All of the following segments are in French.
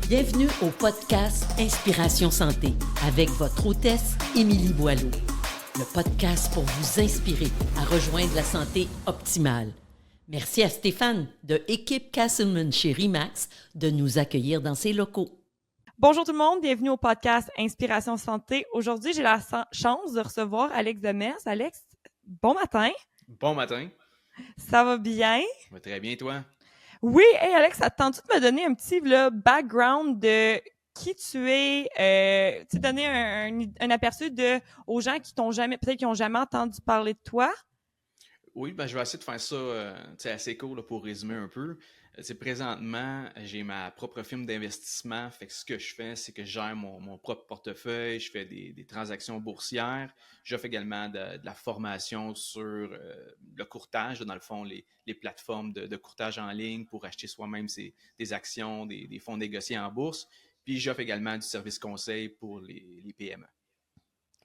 Bienvenue au podcast Inspiration Santé avec votre hôtesse Émilie Boileau. Le podcast pour vous inspirer à rejoindre la santé optimale. Merci à Stéphane de Équipe Castleman chez RE/MAX de nous accueillir dans ses locaux. Bonjour tout le monde, bienvenue au podcast Inspiration Santé. Aujourd'hui, j'ai la chance de recevoir Alex Demers. Alex, bon matin. Bon matin. Ça va bien? Ça va très bien, toi? Oui, hey Alex, ça te tente de me donner un petit background de qui tu es, tu donner un aperçu aux gens qui t'ont jamais, peut-être qui n'ont jamais entendu parler de toi? Oui, je vais essayer de faire ça assez court là, pour résumer un peu. Présentement, j'ai ma propre firme d'investissement. Fait que ce que je fais, c'est que je gère mon propre portefeuille, je fais des transactions boursières. J'offre également de la formation sur le courtage, là, dans le fond, les plateformes de courtage en ligne pour acheter soi-même des actions, des fonds négociés en bourse. Puis j'offre également du service conseil pour les PME.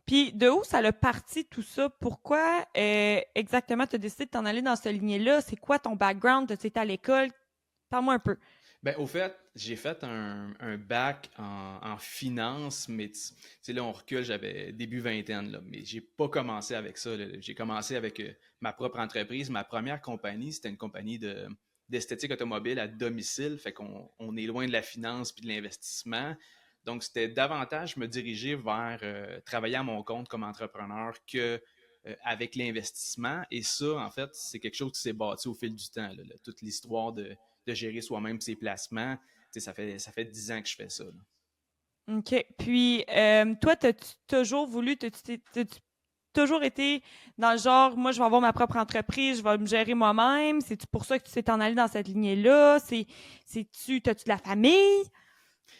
Puis de où ça l'a parti tout ça? Pourquoi exactement tu as décidé de t'en aller dans cette lignée-là? C'est quoi ton background? Tu étais à l'école? Parle-moi un peu. Au fait, j'ai fait un bac en finance, mais là, on recule, j'avais début vingtaine, là, mais j'ai pas commencé avec ça, là. J'ai commencé avec ma propre entreprise. Ma première compagnie, c'était une compagnie d'esthétique automobile à domicile, fait qu'on est loin de la finance puis de l'investissement. Donc, c'était davantage me diriger vers travailler à mon compte comme entrepreneur que avec l'investissement. Et ça, en fait, c'est quelque chose qui s'est bâti au fil du temps, là, toute l'histoire de gérer soi-même ses placements. Ça fait 10 ans que je fais ça, là. OK. Puis, toi, t'as-tu toujours voulu, t'as-tu toujours été dans le genre, moi, je vais avoir ma propre entreprise, je vais me gérer moi-même? C'est-tu pour ça que tu t'es en allé dans cette lignée-là? T'as-tu de la famille?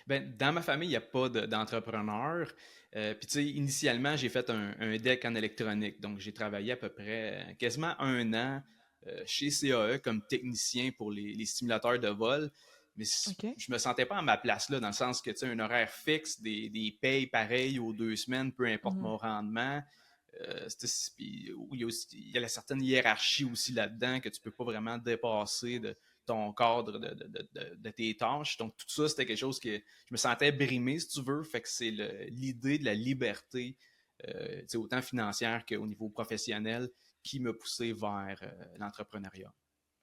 Dans ma famille, il n'y a pas d'entrepreneur. Puis, tu sais, initialement, j'ai fait un deck en électronique. Donc, j'ai travaillé à peu près quasiment un an chez CAE comme technicien pour les simulateurs de vol. Mais Okay. je me sentais pas à ma place là, dans le sens que, tu sais, un horaire fixe, des payes pareilles aux 2 semaines, peu importe mon rendement. Puis, il y a la certaine hiérarchie aussi là-dedans que tu peux pas vraiment dépasser de ton cadre de tes tâches. Donc, tout ça, c'était quelque chose que je me sentais brimé, si tu veux. Fait que c'est l'idée de la liberté, autant financière qu'au niveau professionnel, qui m'a poussé vers l'entrepreneuriat.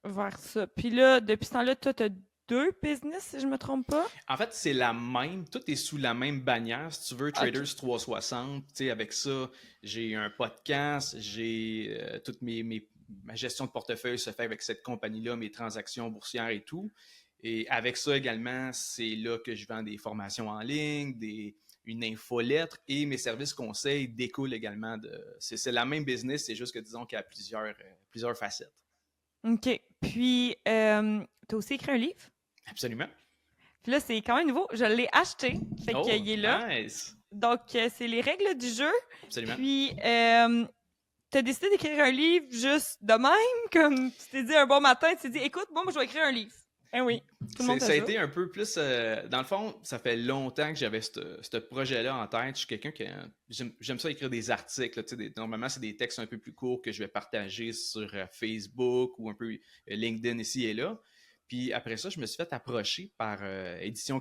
Vers ça. Puis là, depuis ce temps-là, toi, t'as 2 business, si je me trompe pas? En fait, c'est la même, tout est sous la même bannière, si tu veux, Traders 360. Avec ça, j'ai un podcast, j'ai toute ma gestion de portefeuille se fait avec cette compagnie-là, mes transactions boursières et tout. Et avec ça également, c'est là que je vends des formations en ligne, une infolettre et mes services conseils découlent également de... C'est la même business, c'est juste que disons qu'il y a plusieurs facettes. OK. Puis, t'as aussi écrit un livre? Absolument. Puis là, c'est quand même nouveau. Je l'ai acheté. Fait qu'il est là. Nice. Donc, c'est les règles du jeu. Absolument. Puis, t'as décidé d'écrire un livre juste de même? Comme tu t'es dit un bon matin, tu t'es dit, écoute, moi, je vais écrire un livre. Eh oui, tout le monde ça a été un peu plus... dans le fond, ça fait longtemps que j'avais ce projet-là en tête. Je suis quelqu'un qui... J'aime ça écrire des articles. Normalement, c'est des textes un peu plus courts que je vais partager sur Facebook ou un peu LinkedIn ici et là. Puis après ça, je me suis fait approcher par Édition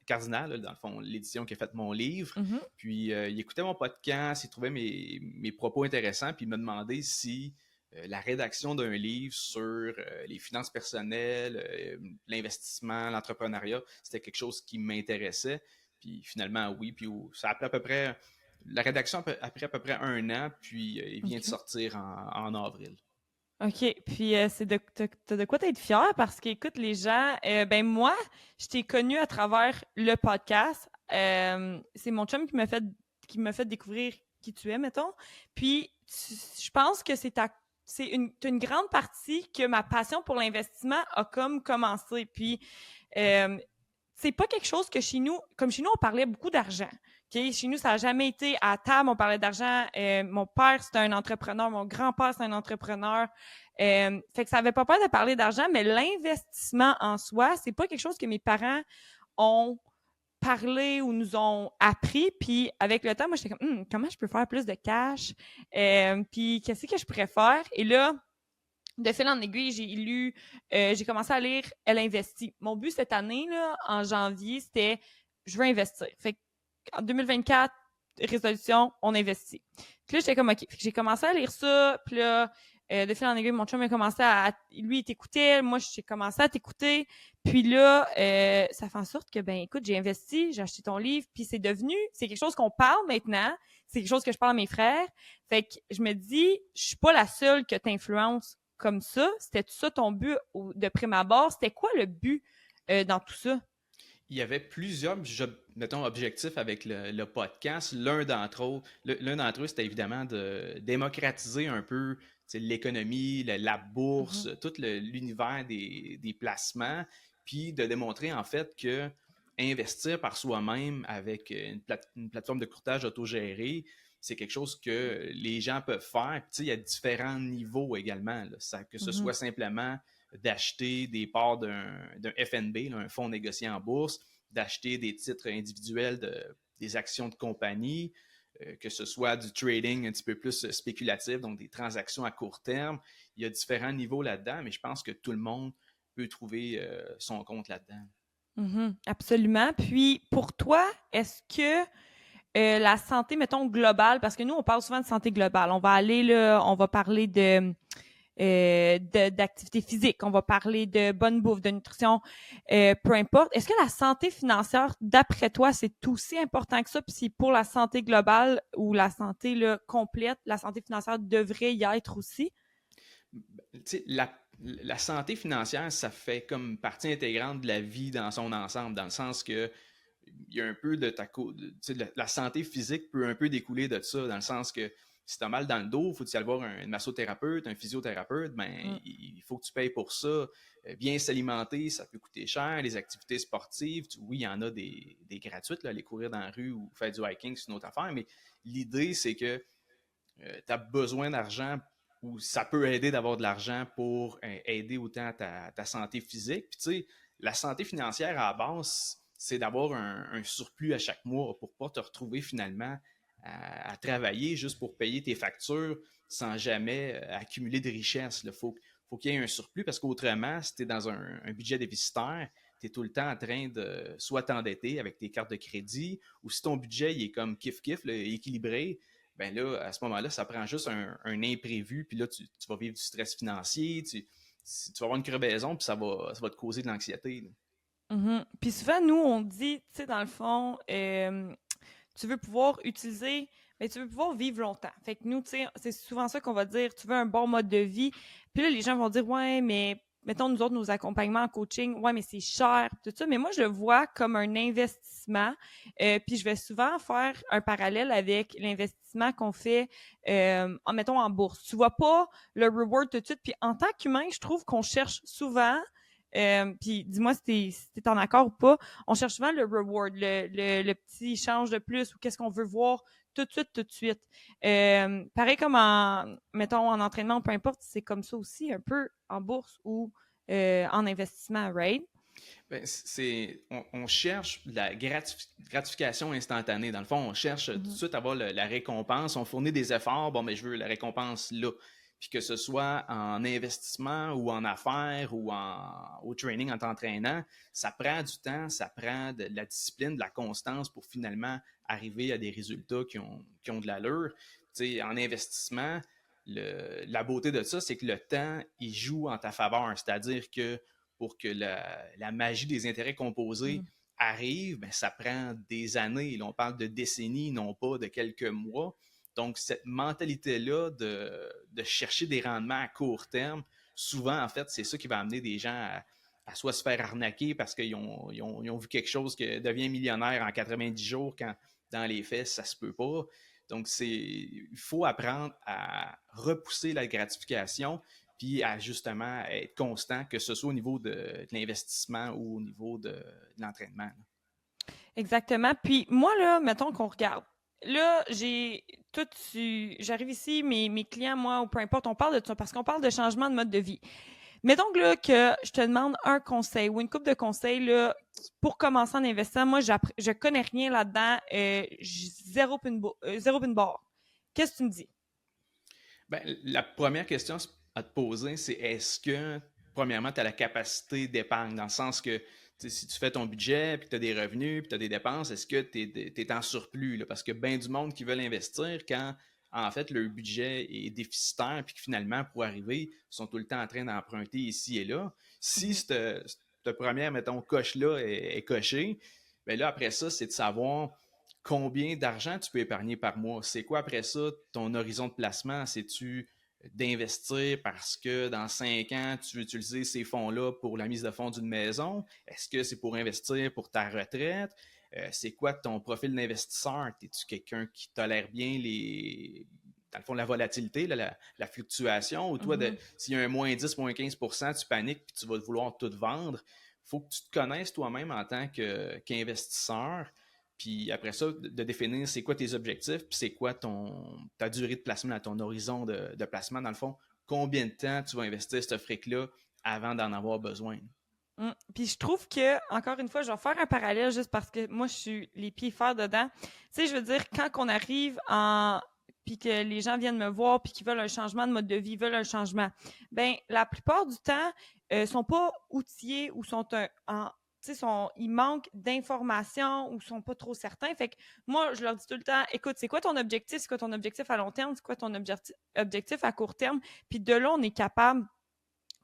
Cardinal, là, dans le fond, l'édition qui a fait mon livre. Mm-hmm. Puis il écoutait mon podcast, il trouvait mes propos intéressants, puis il m'a demandé si la rédaction d'un livre sur les finances personnelles, l'investissement, l'entrepreneuriat, c'était quelque chose qui m'intéressait. Puis finalement, oui. Puis ça a pris à peu près... La rédaction a pris à peu près un an, puis il vient de sortir en avril. OK. Puis, t'as de quoi t'être fière parce qu'écoute, les gens, moi, je t'ai connu à travers le podcast. C'est mon chum qui m'a fait découvrir qui tu es, mettons. Puis, je pense que t'as une grande partie que ma passion pour l'investissement a comme commencé. Puis, c'est pas quelque chose que chez nous, on parlait beaucoup d'argent. Okay? Chez nous, ça n'a jamais été à table, on parlait d'argent. Mon père, c'était un entrepreneur. Mon grand-père, c'est un entrepreneur. Fait que ça avait pas peur de parler d'argent, mais l'investissement en soi, c'est pas quelque chose que mes parents ont parlé ou nous ont appris. Puis avec le temps, moi, j'étais comme, comment je peux faire plus de cash? Puis qu'est-ce que je pourrais faire? Et là, de fil en aiguille, j'ai commencé à lire Elle investit. Mon but cette année, là, en janvier, c'était je veux investir. Fait qu'en 2024, résolution, on investit. Puis là, j'étais comme OK. Fait que j'ai commencé à lire ça, puis là, de fil en aiguille, mon chum a commencé lui, il t'écoutait, moi, j'ai commencé à t'écouter. Puis là, ça fait en sorte que, ben écoute, j'ai investi, j'ai acheté ton livre, puis c'est quelque chose qu'on parle maintenant, c'est quelque chose que je parle à mes frères. Fait que je me dis, je suis pas la seule que t'influence comme ça. C'était ça ton but de prime abord? C'était quoi le but dans tout ça? Il y avait plusieurs, mettons, objectifs avec le podcast. L'un d'entre eux, c'était évidemment de démocratiser un peu l'économie, la bourse, tout l'univers des placements, puis de démontrer en fait que investir par soi-même avec une plateforme de courtage autogérée, c'est quelque chose que les gens peuvent faire. Puis, il y a différents niveaux également, là, que ce soit simplement d'acheter des parts d'un FNB, là, un fonds négocié en bourse, d'acheter des titres individuels, des actions de compagnie, que ce soit du trading un petit peu plus spéculatif, donc des transactions à court terme. Il y a différents niveaux là-dedans, mais je pense que tout le monde peut trouver son compte là-dedans. Absolument. Puis, pour toi, est-ce que la santé, mettons, globale, parce que nous, on parle souvent de santé globale. On va parler d'activité physique, on va parler de bonne bouffe, de nutrition, peu importe. Est-ce que la santé financière, d'après toi, c'est aussi important que ça? Puis si pour la santé globale ou la santé là, complète, la santé financière devrait y être aussi? Tu sais, la santé financière, ça fait comme partie intégrante de la vie dans son ensemble, dans le sens que il y a un peu de la santé physique peut un peu découler de ça, dans le sens que si tu as mal dans le dos, il faut aller voir un massothérapeute, un physiothérapeute, il faut que tu payes pour ça. Bien s'alimenter, ça peut coûter cher. Les activités sportives, oui, il y en a des gratuites, là, aller courir dans la rue ou faire du hiking, c'est une autre affaire, mais l'idée, c'est que tu as besoin d'argent ou ça peut aider d'avoir de l'argent pour aider autant ta santé physique. Puis tu sais, la santé financière à la base, c'est d'avoir un surplus à chaque mois pour ne pas te retrouver finalement à travailler juste pour payer tes factures sans jamais accumuler de richesses. Il faut qu'il y ait un surplus parce qu'autrement, si tu es dans un budget déficitaire, tu es tout le temps en train de soit t'endetter avec tes cartes de crédit ou si ton budget il est comme kiff-kiff, équilibré, ben là, à ce moment-là, ça prend juste un imprévu, puis là, tu vas vivre du stress financier, tu vas avoir une crevaison, puis ça va te causer de l'anxiété. Puis souvent, nous, on dit, tu sais, dans le fond, tu veux pouvoir utiliser, mais tu veux pouvoir vivre longtemps. Fait que nous, tu sais, c'est souvent ça qu'on va dire, tu veux un bon mode de vie. Puis là, les gens vont dire, ouais, mais mettons, nous autres, nos accompagnements en coaching, ouais, mais c'est cher, tout ça. Mais moi, je le vois comme un investissement. Puis je vais souvent faire un parallèle avec l'investissement qu'on fait, mettons, en bourse. Tu vois pas le reward tout de suite. Puis en tant qu'humain, je trouve qu'on cherche souvent puis dis-moi si t'es en accord ou pas. On cherche souvent le reward, le petit échange de plus ou qu'est-ce qu'on veut voir tout de suite. Pareil comme mettons, en entraînement, peu importe, c'est comme ça aussi, un peu en bourse ou en investissement, right? Ben, on cherche la gratification instantanée. Dans le fond, on cherche tout de suite à avoir la récompense. On fournit des efforts. Bon, mais je veux la récompense là. Puis que ce soit en investissement ou en affaires ou au training en t'entraînant, ça prend du temps, ça prend de la discipline, de la constance pour finalement arriver à des résultats qui ont de l'allure. Tu sais, en investissement, la beauté de ça, c'est que le temps, il joue en ta faveur. C'est-à-dire que pour que la magie des intérêts composés arrive, ben, ça prend des années. Là, on parle de décennies, non pas de quelques mois. Donc, cette mentalité-là de chercher des rendements à court terme, souvent, en fait, c'est ça qui va amener des gens à soit se faire arnaquer parce qu'ils ont vu quelque chose qui devient millionnaire en 90 jours quand, dans les faits, ça se peut pas. Donc, il faut apprendre à repousser la gratification puis à justement être constant, que ce soit au niveau de l'investissement ou au niveau de l'entraînement. Exactement. Puis moi, là, mettons qu'on regarde. Là, j'arrive ici, mes clients, moi, ou peu importe, on parle de ça parce qu'on parle de changement de mode de vie. Mettons là, que je te demande un conseil ou une couple de conseils là, pour commencer en investissement. Moi, je connais rien là-dedans. Zéro pin barre. Qu'est-ce que tu me dis? Ben, la première question, à te poser, c'est est-ce que, premièrement, tu as la capacité d'épargne, dans le sens que si tu fais ton budget, puis tu as des revenus, puis tu as des dépenses, est-ce que tu es en surplus? Là? Parce que bien du monde qui veulent investir quand, en fait, leur budget est déficitaire, puis que finalement, pour arriver, ils sont tout le temps en train d'emprunter ici et là. Si cette première, mettons, coche-là est cochée, bien là, après ça, c'est de savoir combien d'argent tu peux épargner par mois. C'est quoi après ça ton horizon de placement? C'est-tu d'investir parce que dans 5 ans, tu veux utiliser ces fonds-là pour la mise de fonds d'une maison? Est-ce que c'est pour investir pour ta retraite? C'est quoi ton profil d'investisseur? Es-tu quelqu'un qui tolère bien dans le fond, la volatilité, la fluctuation? Ou toi, s'il y a un moins 10, moins 15%, tu paniques et tu vas vouloir tout vendre? Il faut que tu te connaisses toi-même en tant qu'investisseur. Puis après ça, de définir c'est quoi tes objectifs, puis c'est quoi ta durée de placement, ton horizon de placement. Dans le fond, combien de temps tu vas investir ce fric-là avant d'en avoir besoin. Puis je trouve que, encore une fois, je vais faire un parallèle juste parce que moi, je suis les pieds fermes dedans. Tu sais, je veux dire, quand on arrive puis que les gens viennent me voir puis qu'ils veulent un changement de mode de vie, veulent un changement, ben la plupart du temps, sont pas outillés ou sont ils manquent d'informations ou sont pas trop certains. Fait que moi, je leur dis tout le temps, écoute, c'est quoi ton objectif? C'est quoi ton objectif à long terme? C'est quoi ton objectif à court terme? Puis de là, on est capable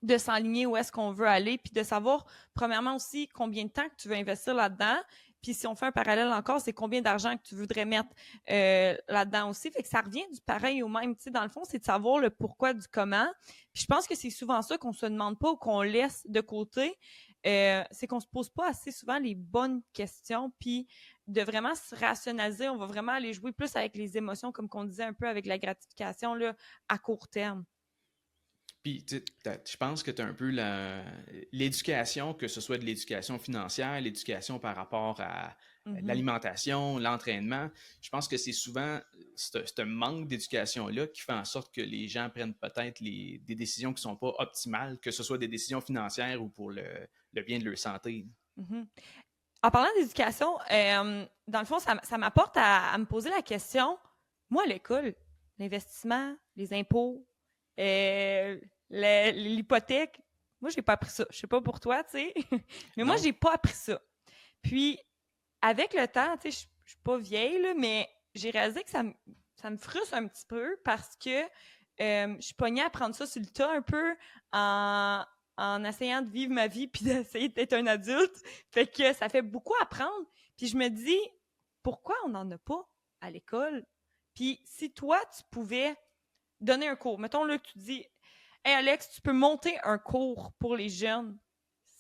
de s'enligner où est-ce qu'on veut aller, puis de savoir, premièrement aussi, combien de temps que tu veux investir là-dedans. Puis si on fait un parallèle encore, c'est combien d'argent que tu voudrais mettre là-dedans aussi. Fait que ça revient du pareil au même. Tu sais, dans le fond, c'est de savoir le pourquoi du comment. Puis je pense que c'est souvent ça qu'on se demande pas ou qu'on laisse de côté. C'est qu'on se pose pas assez souvent les bonnes questions, puis de vraiment se rationaliser. On va vraiment aller jouer plus avec les émotions, comme qu'on disait un peu avec la gratification là, à court terme. Puis, je pense que tu as un peu l'éducation, que ce soit de l'éducation financière, l'éducation par rapport à l'alimentation, l'entraînement. Je pense que c'est souvent ce manque d'éducation-là qui fait en sorte que les gens prennent peut-être des décisions qui ne sont pas optimales, que ce soit des décisions financières ou pour le bien de leur santé. Mm-hmm. En parlant d'éducation, dans le fond, ça m'apporte à me poser la question, moi, à l'école, l'investissement, les impôts, l'hypothèque, moi, j'ai pas appris ça. Je sais pas pour toi, tu sais. Mais moi, j'ai pas appris ça. Puis, avec le temps, tu sais, je suis pas vieille, là, mais j'ai réalisé que ça me frustre un petit peu parce que je suis pognée à prendre ça sur le tas un peu en essayant de vivre ma vie puis d'essayer d'être un adulte. Fait que ça fait beaucoup apprendre. Puis je me dis, pourquoi on n'en a pas à l'école? Puis si toi, tu pouvais donner un cours, mettons là que tu dis, « Hey Alex, tu peux monter un cours pour les jeunes. »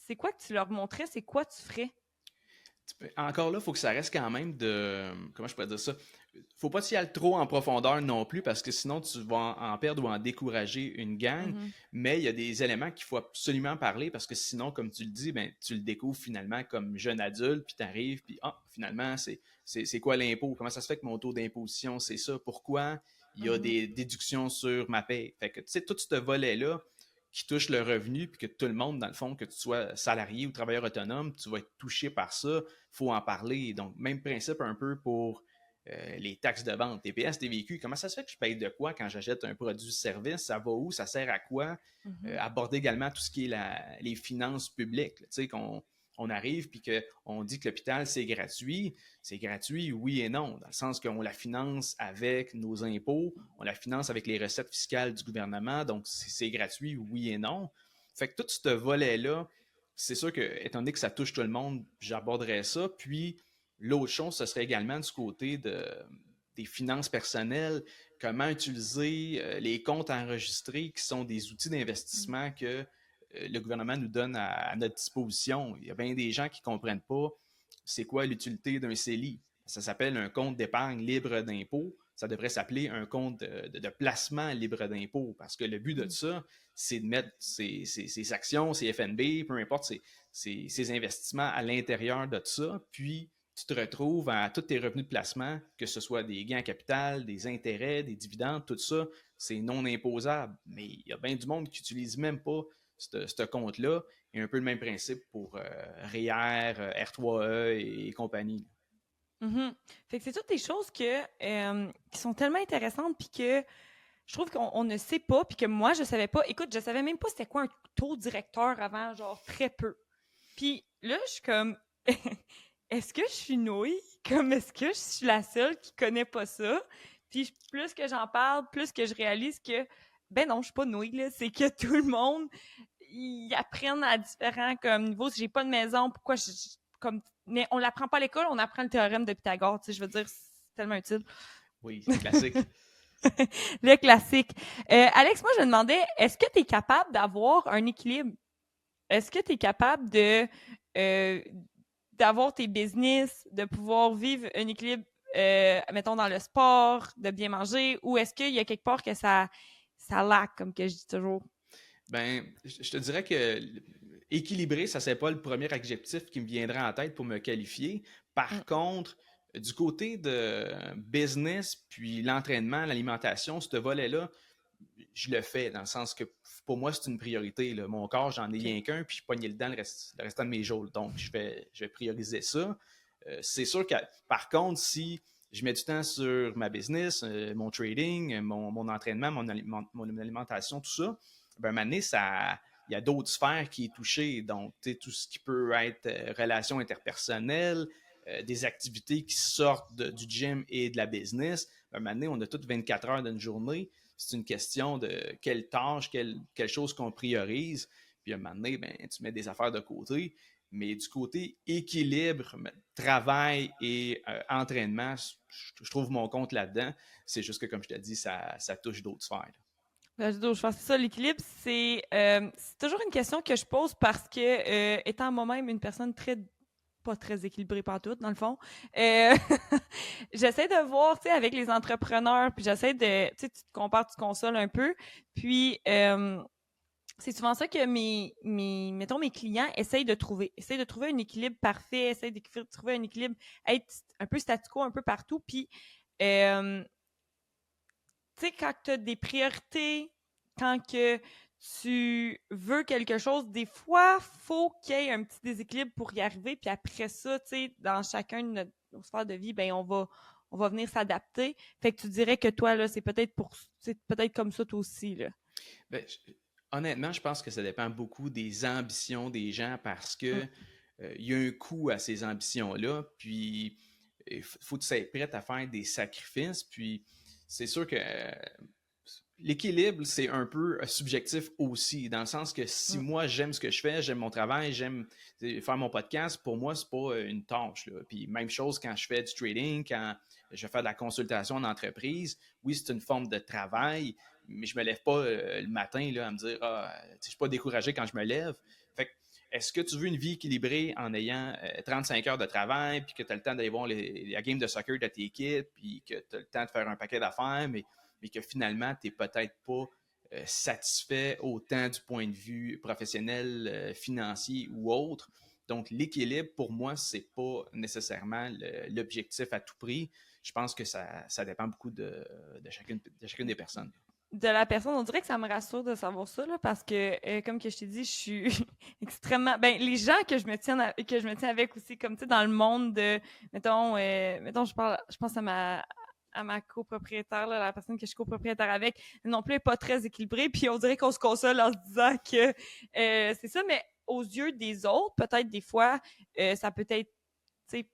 C'est quoi que tu leur montrais? C'est quoi tu ferais? Encore là, il faut que ça reste quand même comment je pourrais dire ça? Faut pas t'y aller trop en profondeur non plus parce que sinon tu vas en perdre ou en décourager une gang. Mais il y a des éléments qu'il faut absolument parler parce que sinon, comme tu le dis, ben, tu le découvres finalement comme jeune adulte, puis tu arrives, puis finalement, c'est quoi l'impôt? Comment ça se fait que mon taux d'imposition, c'est ça? Pourquoi il y a des déductions sur ma paie? Fait que tu sais, tout ce volet-là qui touche le revenu, puis que tout le monde, dans le fond, que tu sois salarié ou travailleur autonome, tu vas être touché par ça, il faut en parler. Donc, même principe un peu pour les taxes de vente, TPS, TVQ. Comment ça se fait que je paye de quoi quand j'achète un produit-service? Ça va où? Ça sert à quoi? Aborder également tout ce qui est les finances publiques. Tu sais, qu'on arrive puis qu'on dit que l'hôpital, c'est gratuit. C'est gratuit, oui et non, dans le sens qu'on la finance avec nos impôts, on la finance avec les recettes fiscales du gouvernement, donc c'est gratuit, oui et non. Fait que tout ce volet-là, c'est sûr que, étant donné que ça touche tout le monde, j'aborderais ça. Puis, l'autre chose, ce serait également du côté des finances personnelles, comment utiliser les comptes enregistrés qui sont des outils d'investissement que le gouvernement nous donne à notre disposition. Il y a bien des gens qui ne comprennent pas c'est quoi l'utilité d'un CELI. Ça s'appelle un compte d'épargne libre d'impôt. Ça devrait s'appeler un compte de placement libre d'impôt parce que le but de ça, c'est de mettre ses actions, ses FNB, peu importe, ses investissements à l'intérieur de ça, puis tu te retrouves à tous tes revenus de placement, que ce soit des gains en capital, des intérêts, des dividendes, tout ça, c'est non imposable. Mais il y a bien du monde qui n'utilise même pas ce compte-là. Et un peu le même principe pour REER, R3E et compagnie. Fait que c'est toutes des choses qui sont tellement intéressantes puis que je trouve qu'on ne sait pas, puis que moi, je savais pas. Écoute, je savais même pas c'était quoi un taux directeur avant, genre très peu. Puis là, je suis comme, est-ce que je suis nouille? Comme, est-ce que je suis la seule qui connaît pas ça? Puis plus que j'en parle, plus que je réalise que, ben non, je suis pas nouille, là. C'est que tout le monde, ils apprennent à différents comme niveaux. Si j'ai pas de maison, pourquoi comme, mais on l'apprend pas à l'école, on apprend le théorème de Pythagore, tu sais, je veux dire, c'est tellement utile. Oui, c'est classique. Le classique. Alex, moi, je me demandais, est-ce que tu es capable d'avoir un équilibre? Est-ce que tu es capable euh, d'avoir tes business, de pouvoir vivre un équilibre, mettons, dans le sport, de bien manger, ou est-ce qu'il y a quelque part que ça laque, comme que je dis toujours? Ben, je te dirais que équilibré, ça c'est pas le premier adjectif qui me viendrait en tête pour me qualifier. Mm. Par contre, du côté de business, puis l'entraînement, l'alimentation, ce volet-là, je le fais dans le sens que pour moi, c'est une priorité, là. Mon corps, j'en ai OK. rien qu'un, puis je pogne le dedans le restant de mes jours. Donc, je vais prioriser ça. C'est sûr que, par contre, si je mets du temps sur ma business, mon trading, mon entraînement, mon alimentation, tout ça, ben, à un moment donné, il y a d'autres sphères qui sont touchées. Donc, tout ce qui peut être relations interpersonnelles, des activités qui sortent du gym et de la business. Ben, à un moment donné, on a toutes 24 heures d'une journée. C'est une question de quelle tâche, quelle chose qu'on priorise. Puis à un moment donné, ben, tu mets des affaires de côté. Mais du côté équilibre, travail et entraînement, je trouve mon compte là-dedans. C'est juste que, comme je te dis, ça touche d'autres sphères. Je pense que ça, l'équilibre, c'est toujours une question que je pose parce que, étant moi-même une personne pas très équilibrée partout, dans le fond, euh, j'essaie de voir, tu sais, avec les entrepreneurs, puis j'essaie de, tu sais, tu te compares, tu te consoles un peu, puis c'est souvent ça que mettons, mes clients essayent de trouver. Essayent de trouver un équilibre parfait, essayent de trouver un équilibre, être un peu statu quo un peu partout. Puis, tu sais, quand tu as des priorités, quand que tu veux quelque chose, des fois, faut qu'il y ait un petit déséquilibre pour y arriver. Puis après ça, tu sais, dans chacun de nos sphères de vie, ben on va venir s'adapter. Fait que tu dirais que toi, là, c'est peut-être comme ça toi aussi, là. Ben, honnêtement, je pense que ça dépend beaucoup des ambitions des gens parce que Mm. il y a un coût à ces ambitions-là. Puis, il faut que tu sois prêt à faire des sacrifices. Puis, c'est sûr que l'équilibre, c'est un peu subjectif aussi, dans le sens que si Mm. moi j'aime ce que je fais, j'aime mon travail, j'aime faire mon podcast, pour moi, c'est pas une tâche, là. Puis même chose quand je fais du trading, quand je fais de la consultation en entreprise, oui, c'est une forme de travail, mais je me lève pas le matin là, à me dire je suis pas découragé quand je me lève. Fait que, est-ce que tu veux une vie équilibrée en ayant 35 heures de travail, puis que tu as le temps d'aller voir la game de soccer de tes équipes, puis que tu as le temps de faire un paquet d'affaires, mais que finalement, tu n'es peut-être pas satisfait autant du point de vue professionnel, financier ou autre. Donc, l'équilibre, pour moi, ce n'est pas nécessairement l'objectif à tout prix. Je pense que ça dépend beaucoup de chacune des personnes. De la personne, on dirait que ça me rassure de savoir ça, là, parce que, comme que je t'ai dit, je suis extrêmement... Ben, les gens que je me tiens avec aussi, comme, tu sais, dans le monde de... Mettons, je pense à ma copropriétaire, là, la personne que je suis copropriétaire avec, non plus, elle est pas très équilibrée, puis on dirait qu'on se console en se disant que c'est ça, mais aux yeux des autres, peut-être des fois, ça peut être, tu sais,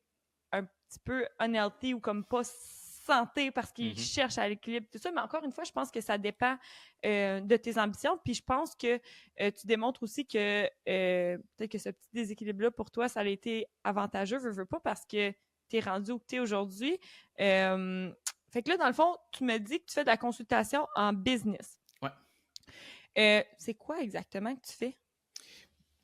un petit peu unhealthy ou comme pas santé parce qu'ils Mhm. cherchent à l'équilibre, tout ça. Mais encore une fois, je pense que ça dépend de tes ambitions. Puis je pense que tu démontres aussi que peut-être que ce petit déséquilibre-là, pour toi, ça a été avantageux, veux pas, parce que tu es rendu où tu es aujourd'hui. Fait que là, dans le fond, tu me dis que tu fais de la consultation en business. Ouais. C'est quoi exactement que tu fais?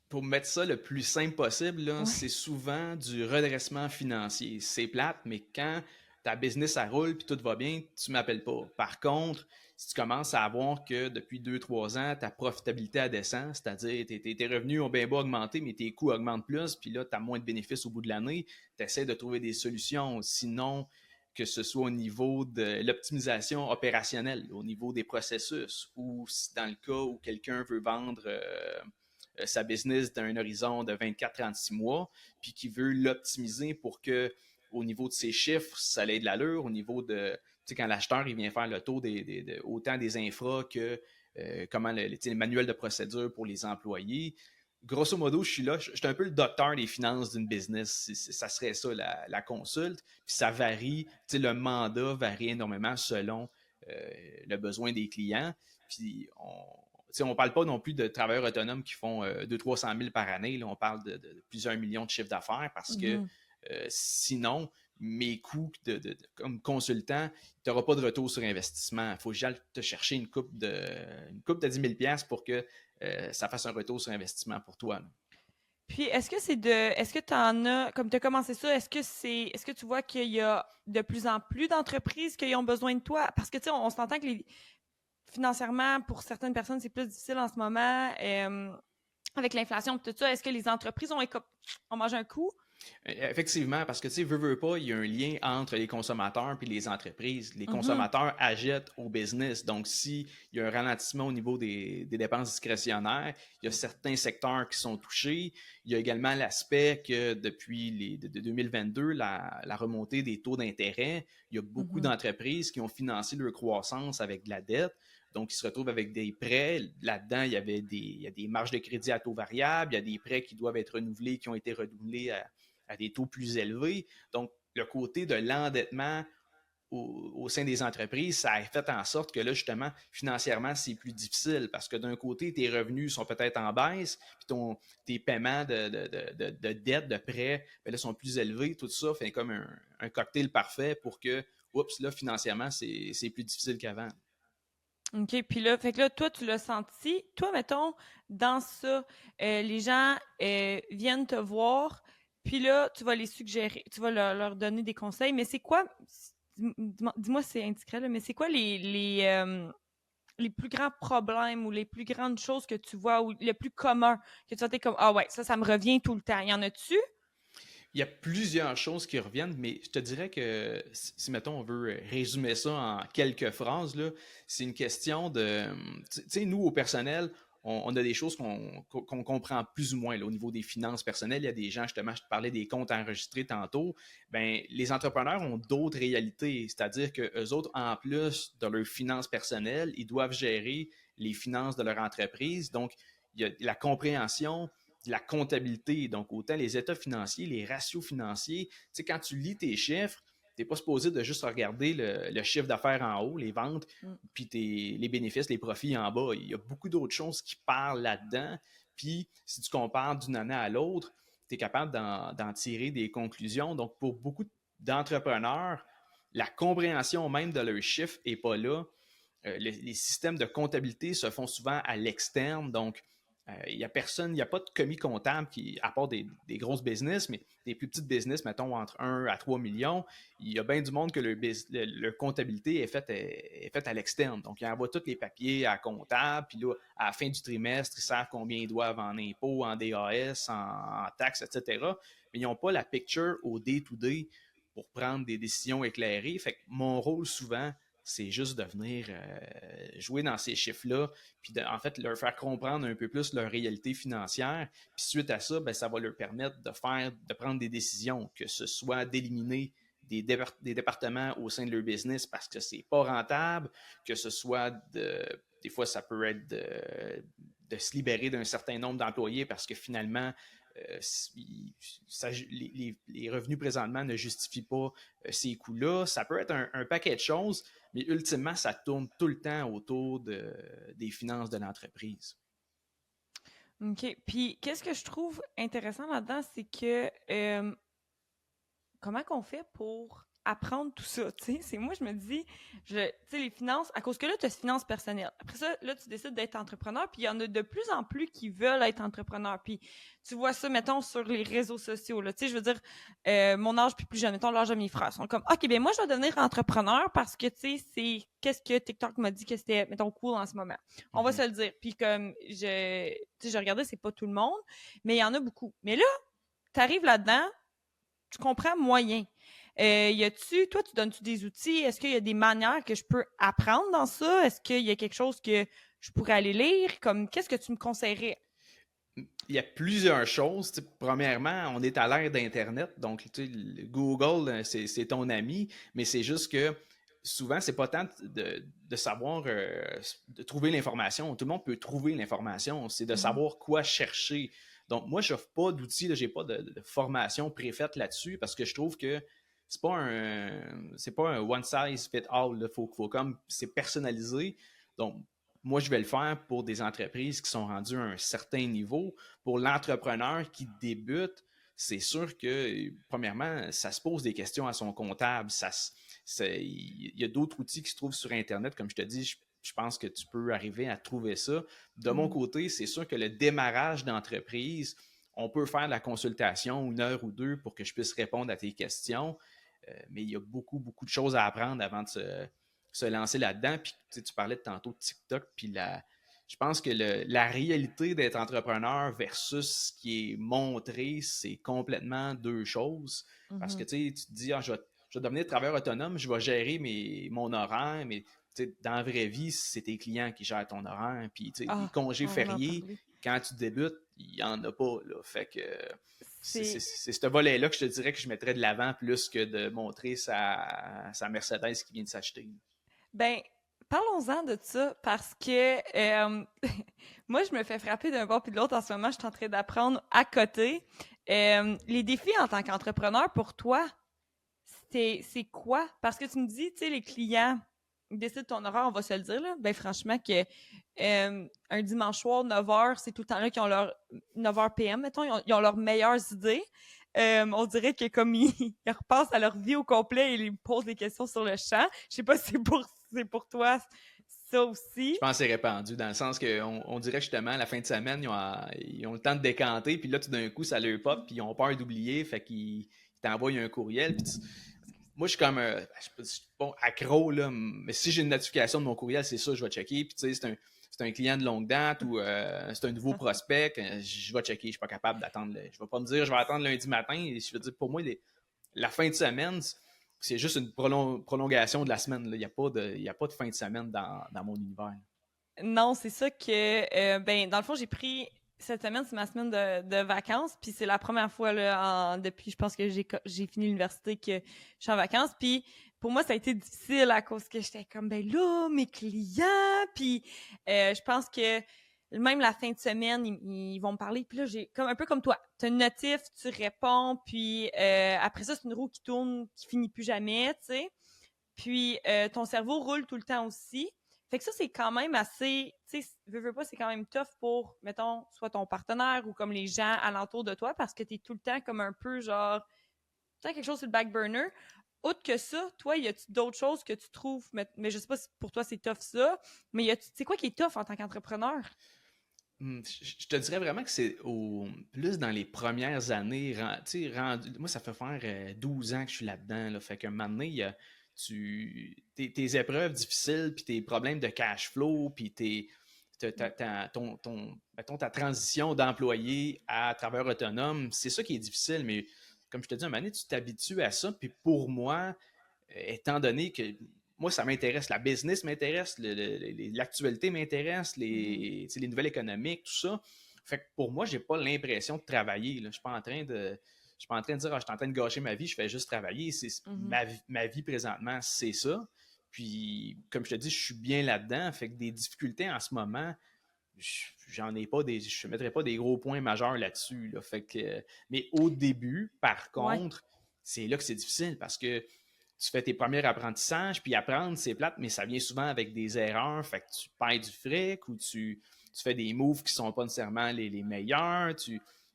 Pour mettre ça le plus simple possible, là, Ouais. c'est souvent du redressement financier. C'est plate, mais quand ta business ça roule puis tout va bien, tu m'appelles pas. Par contre, si tu commences à voir que depuis 2-3 ans, ta profitabilité a descend, c'est-à-dire tes revenus ont bien beau augmenter, mais tes coûts augmentent plus, puis là, tu as moins de bénéfices au bout de l'année, tu essaies de trouver des solutions. Sinon, que ce soit au niveau de l'optimisation opérationnelle, au niveau des processus, ou dans le cas où quelqu'un veut vendre sa business d'un horizon de 24-36 mois, puis qui veut l'optimiser pour que au niveau de ses chiffres, ça allait de l'allure, au niveau de, tu sais, quand l'acheteur, il vient faire le tour autant des infras que comment les manuels de procédure pour les employés. Grosso modo, je suis là, je suis un peu le docteur des finances d'une business. Ça serait ça, la consulte. Puis ça varie, le mandat varie énormément selon le besoin des clients. Puis on ne parle pas non plus de travailleurs autonomes qui font 200-300 000 par année. Là, on parle de plusieurs millions de chiffres d'affaires parce que sinon, mes coûts comme consultant, tu n'auras pas de retour sur investissement. Il faut déjà te chercher une coupe de 10 000 $ pour que ça fasse un retour sur investissement pour toi. Là. Puis, est-ce que tu en as, comme tu as commencé ça, est-ce que tu vois qu'il y a de plus en plus d'entreprises qui ont besoin de toi? Parce que, tu sais, on s'entend que financièrement, pour certaines personnes, c'est plus difficile en ce moment, avec l'inflation et tout ça. Est-ce que les entreprises ont mangé un coup? Effectivement, parce que tu sais, veux pas, il y a un lien entre les consommateurs et les entreprises. Les consommateurs achètent au business. Donc, s'il y a un ralentissement au niveau des dépenses discrétionnaires, il y a certains secteurs qui sont touchés. Il y a également l'aspect que depuis de 2022, la remontée des taux d'intérêt, il y a beaucoup d'entreprises qui ont financé leur croissance avec de la dette. Donc, ils se retrouvent avec des prêts. Là-dedans, il y a des marges de crédit à taux variable, il y a des prêts qui doivent être renouvelés, qui ont été renouvelés à des taux plus élevés. Donc, le côté de l'endettement au sein des entreprises, ça a fait en sorte que là, justement, financièrement, c'est plus difficile parce que d'un côté, tes revenus sont peut-être en baisse, puis tes paiements de dettes, de prêts, là, sont plus élevés. Tout ça fait comme un cocktail parfait pour que, là, financièrement, c'est plus difficile qu'avant. OK, puis là, fait que là, toi, tu l'as senti. Toi, mettons, dans ça, les gens viennent te voir, puis là, tu vas les suggérer, tu vas leur donner des conseils, mais c'est quoi, dis-moi si c'est indiscret, là, mais c'est quoi les plus grands problèmes ou les plus grandes choses que tu vois, ou le plus commun, que tu vas être comme, ah ouais, ça me revient tout le temps. Y en a-tu? Il y a plusieurs choses qui reviennent, mais je te dirais que si mettons, on veut résumer ça en quelques phrases, là, c'est une question de... Tu sais, nous, au personnel, on a des choses qu'on comprend plus ou moins là, au niveau des finances personnelles. Il y a des gens, justement, je te parlais des comptes enregistrés tantôt. Ben, les entrepreneurs ont d'autres réalités, c'est-à-dire qu'eux autres, en plus de leurs finances personnelles, ils doivent gérer les finances de leur entreprise. Donc, il y a la compréhension de la comptabilité, donc autant les états financiers, les ratios financiers. Tu sais, quand tu lis tes chiffres, tu n'es pas supposé de juste regarder le chiffre d'affaires en haut, les ventes, puis les bénéfices, les profits en bas. Il y a beaucoup d'autres choses qui parlent là-dedans. Puis, si tu compares d'une année à l'autre, tu es capable d'en tirer des conclusions. Donc, pour beaucoup d'entrepreneurs, la compréhension même de leurs chiffres n'est pas là. Les systèmes de comptabilité se font souvent à l'externe. Donc, il n'y a pas de commis comptable à part des grosses business, mais des plus petites business, mettons entre 1 à 3 millions, il y a bien du monde que leur comptabilité est faite à l'externe. Donc, ils envoient tous les papiers à comptable, puis là, à la fin du trimestre, ils savent combien ils doivent en impôts, en DAS, en taxes, etc. Mais ils n'ont pas la picture au day-to-day pour prendre des décisions éclairées. Fait que mon rôle, souvent, c'est juste de venir jouer dans ces chiffres-là, puis en fait, leur faire comprendre un peu plus leur réalité financière. Puis suite à ça, ben, ça va leur permettre de prendre des décisions, que ce soit d'éliminer des départements au sein de leur business parce que c'est pas rentable, que ce soit des fois, ça peut être de se libérer d'un certain nombre d'employés parce que finalement, les revenus présentement ne justifient pas ces coûts-là. Ça peut être un paquet de choses, mais ultimement, ça tourne tout le temps autour des finances de l'entreprise. OK. Puis, qu'est-ce que je trouve intéressant là-dedans, c'est que comment qu'on fait pour apprendre tout ça, tu sais? C'est moi, je me dis, tu sais, les finances, à cause que là, tu as finances personnelles. Après ça, là, tu décides d'être entrepreneur, puis il y en a de plus en plus qui veulent être entrepreneurs. Puis tu vois ça, mettons, sur les réseaux sociaux, là. Tu sais, je veux dire, mon âge, puis plus jeune, mettons, l'âge de mes frères, sont comme, OK, ben moi, je vais devenir entrepreneur parce que, tu sais, c'est qu'est-ce que TikTok m'a dit que c'était, mettons, cool en ce moment. On va se le dire. Puis comme, tu sais, je regardais, c'est pas tout le monde, mais il y en a beaucoup. Mais là, t'arrives là-dedans, tu comprends moyen. Toi, tu donnes-tu des outils? Est-ce qu'il y a des manières que je peux apprendre dans ça? Est-ce qu'il y a quelque chose que je pourrais aller lire? Comme, qu'est-ce que tu me conseillerais? il y a plusieurs choses. Premièrement, on est à l'ère d'Internet, donc Google, c'est ton ami, mais c'est juste que souvent, c'est pas tant de savoir, de trouver l'information. Tout le monde peut trouver l'information, c'est de Mhm. savoir quoi chercher. Donc, moi, je n'offre pas d'outils, j'ai pas de formation préfaite là-dessus parce que je trouve que c'est pas un one size fit all. Faut comme, c'est personnalisé. Donc, moi, je vais le faire pour des entreprises qui sont rendues à un certain niveau. Pour l'entrepreneur qui débute, c'est sûr que, premièrement, ça se pose des questions à son comptable. Il y a d'autres outils qui se trouvent sur Internet. Comme je te dis, je pense que tu peux arriver à trouver ça. De mon Mhm. côté, c'est sûr que le démarrage d'entreprise, on peut faire de la consultation, 1 heure ou 2 pour que je puisse répondre à tes questions. Mais il y a beaucoup, beaucoup de choses à apprendre avant de se lancer là-dedans. Puis tu parlais tantôt de TikTok, puis je pense que la réalité d'être entrepreneur versus ce qui est montré, c'est complètement deux choses. Parce que Mhm. tu te dis, je vais devenir travailleur autonome, je vais gérer mon horaire, mais dans la vraie vie, c'est tes clients qui gèrent ton horaire. Puis les Ah, congés on va en fériés, parler. quand tu débutes, il n'y en a pas. Là. Fait que C'est c'est ce volet-là que je te dirais que je mettrais de l'avant plus que de montrer sa Mercedes qui vient de s'acheter. Ben, parlons-en de ça parce que moi, je me fais frapper d'un bord puis de l'autre en ce moment. Je suis en train d'apprendre à côté. Les défis en tant qu'entrepreneur pour toi, c'est quoi? Parce que tu me dis, tu sais, les clients décident ton horaire, on va se le dire, là. Ben, franchement, que un dimanche soir, 9h, c'est tout le temps là qu'ils ont leur 9h PM, mettons, ils ont leurs meilleures idées. On dirait que comme ils repassent à leur vie au complet et ils posent des questions sur le champ. Je sais pas si c'est pour toi ça Je aussi. pense que c'est répandu, dans le sens qu'on dirait justement, la fin de semaine, ils ont le temps de décanter, puis là, tout d'un coup, ça leur pop, puis ils ont peur d'oublier, fait qu'ils t'envoient un courriel. Moi, je suis comme, je suis pas accro, là, mais si j'ai une notification de mon courriel, c'est ça, je vais checker. Puis, tu sais, c'est un client de longue date ou c'est un nouveau prospect, je vais checker. Je suis pas capable d'attendre. Je vais pas me dire, je vais attendre lundi matin. Je veux dire, pour moi, la fin de semaine, c'est juste une prolongation de la semaine. Là. Il y a pas de fin de semaine dans mon univers. Non, c'est ça que, ben, dans le fond, j'ai pris cette semaine, c'est ma semaine de vacances, puis c'est la première fois là, depuis, je pense que j'ai fini l'université que je suis en vacances, puis pour moi, ça a été difficile à cause que j'étais comme, ben là, mes clients, puis je pense que même la fin de semaine, ils vont me parler, puis là, j'ai comme un peu comme toi, t'as une notif, tu réponds, puis après ça, c'est une roue qui tourne, qui finit plus jamais, tu sais, puis ton cerveau roule tout le temps aussi. Fait que ça, c'est quand même assez, tu sais, veux pas, c'est quand même tough pour, mettons, soit ton partenaire ou comme les gens alentour de toi parce que t'es tout le temps comme un peu genre, tu sais, quelque chose sur le back burner. Outre que ça, toi, y a-tu d'autres choses que tu trouves, mais je sais pas si pour toi c'est tough ça, mais c'est quoi qui est tough en tant qu'entrepreneur? Je te dirais vraiment que c'est plus dans les premières années. Moi, ça fait faire 12 ans que je suis là-dedans. Là, fait qu'un moment donné, tes épreuves difficiles, puis tes problèmes de cash flow, puis mettons, ta transition d'employé à travailleur autonome, c'est ça qui est difficile. Mais comme je te dis, un moment donné, tu t'habitues à ça. Puis pour moi, étant donné que moi, ça m'intéresse, la business m'intéresse, l'actualité m'intéresse, Mhm. les nouvelles économiques, tout ça. Fait que pour moi, j'ai pas l'impression de travailler. Là. Je suis pas en train de. Je suis pas en train de dire, je suis en train de gâcher ma vie, je fais juste travailler. Mhm. Ma vie présentement, c'est ça. Puis, comme je te dis, je suis bien là-dedans. Fait que des difficultés en ce moment, j'en ai pas je ne mettrais pas des gros points majeurs là-dessus. Là. Fait que, mais au début, par Ouais. contre, c'est là que c'est difficile parce que tu fais tes premiers apprentissages, puis apprendre, c'est plate, mais ça vient souvent avec des erreurs. Fait que tu perds du fric ou tu fais des moves qui sont pas nécessairement les meilleurs.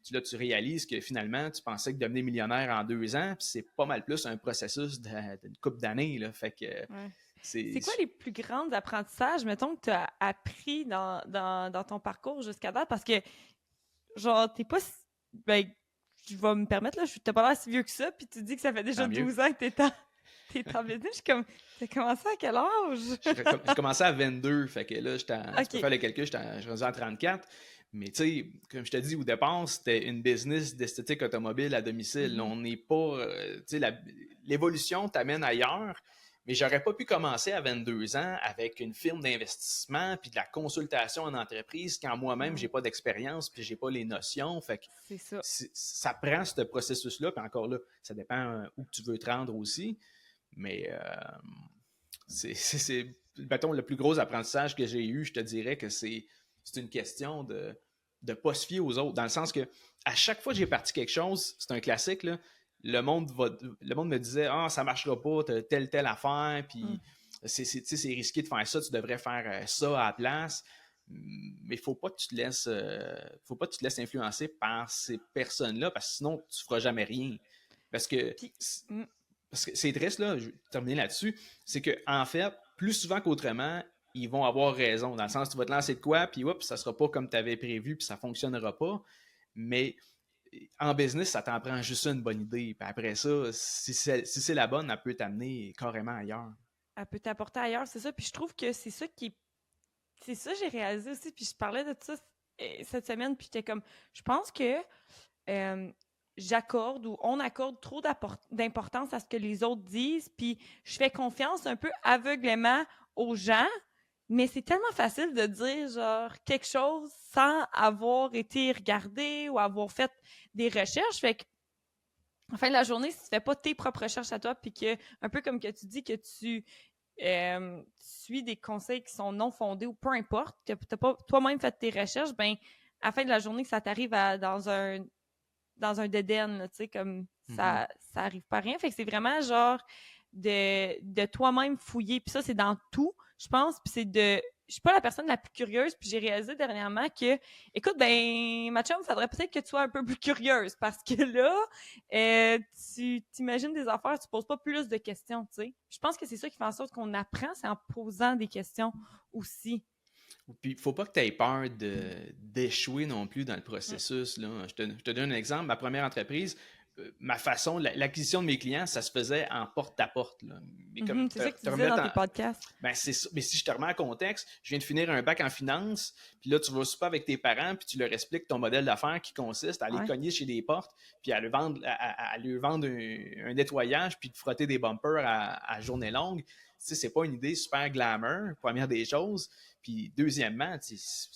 Là, tu réalises que finalement, tu pensais que devenir millionnaire en 2 ans, puis c'est pas mal plus un processus d'une couple d'années. Là. Fait que Ouais. c'est. C'est quoi les plus grands apprentissages, mettons, que tu as appris dans ton parcours jusqu'à date? Parce que, genre, t'es pas. Ben, je vais me permettre, là, t'as pas l'air si vieux que ça, puis tu dis que ça fait déjà Tant mieux. 12 ans que t'es en business. Je suis comme, t'as commencé à quel âge? J'ai commencé à 22, fait que là, tu peux OK. faire le calcul, je suis rendu à 34. Mais tu sais, comme je te dis au départ, c'était une business d'esthétique automobile à domicile. Mhm. On n'est pas. Tu sais, l'évolution t'amène ailleurs, Mais j'aurais pas pu commencer à 22 ans avec une firme d'investissement puis de la consultation en entreprise quand moi-même, j'ai pas d'expérience puis j'ai pas les notions. Fait que C'est ça. ça prend ce processus-là. Puis encore là, ça dépend où que tu veux te rendre aussi. Mais mettons, le plus gros apprentissage que j'ai eu, je te dirais que c'est une question de ne pas se fier aux autres. Dans le sens que à chaque fois que j'ai parti quelque chose, c'est un classique, là, le monde me disait « Ah, ça ne marchera pas, tu as telle affaire, puis c'est risqué de faire ça, tu devrais faire ça à la place. » Mais il ne faut pas que tu te laisses influencer par ces personnes-là, parce que sinon, tu ne feras jamais rien. Parce que c'est triste, là, je vais terminer là-dessus, c'est qu'en fait, plus souvent qu'autrement, ils vont avoir raison. Dans le sens, tu vas te lancer de quoi, puis ça ne sera pas comme tu avais prévu, puis ça ne fonctionnera pas. Mais en business, ça t'en prend juste une bonne idée. Puis après ça, si c'est la bonne, elle peut t'amener carrément ailleurs. Elle peut t'apporter ailleurs, c'est ça. Puis je trouve que c'est ça c'est ça que j'ai réalisé aussi. Puis je parlais de ça cette semaine, puis j'étais comme, je pense que j'accorde ou on accorde trop d'importance à ce que les autres disent, puis je fais confiance un peu aveuglément aux gens, mais c'est tellement facile de dire genre quelque chose sans avoir été regardé ou avoir fait des recherches. Fait que en fin de la journée, si tu fais pas tes propres recherches à toi, puis que, un peu comme que tu dis que tu suis des conseils qui sont non fondés ou peu importe, que tu n'as pas toi-même fait tes recherches, ben à la fin de la journée, que ça t'arrive dans un dead end, tu sais, comme ça arrive pas à rien. Fait que c'est vraiment genre de toi-même fouiller. Puis ça, c'est dans tout, je pense. Puis c'est je suis pas la personne la plus curieuse, puis j'ai réalisé dernièrement que, écoute, ben, ma chum, faudrait peut-être que tu sois un peu plus curieuse, parce que là, tu t'imagines des affaires, tu poses pas plus de questions, tu sais. Je pense que c'est ça qui fait en sorte qu'on apprend, c'est en posant des questions aussi. Puis, il ne faut pas que tu aies peur d'échouer non plus dans le processus. Là. Je te donne un exemple. Ma première entreprise, ma façon, l'acquisition de mes clients, ça se faisait en porte-à-porte. Là. Mais comme C'est ça que tu disais dans tes podcasts. Ben, c'est ça. Mais si je te remets en contexte, je viens de finir un bac en finance, puis là, tu vas souper avec tes parents, puis tu leur expliques ton modèle d'affaires qui consiste à aller cogner chez des portes, puis à leur vendre un nettoyage, puis de frotter des bumpers à journée longue. Tu sais, c'est pas une idée super glamour, première des choses. Puis deuxièmement,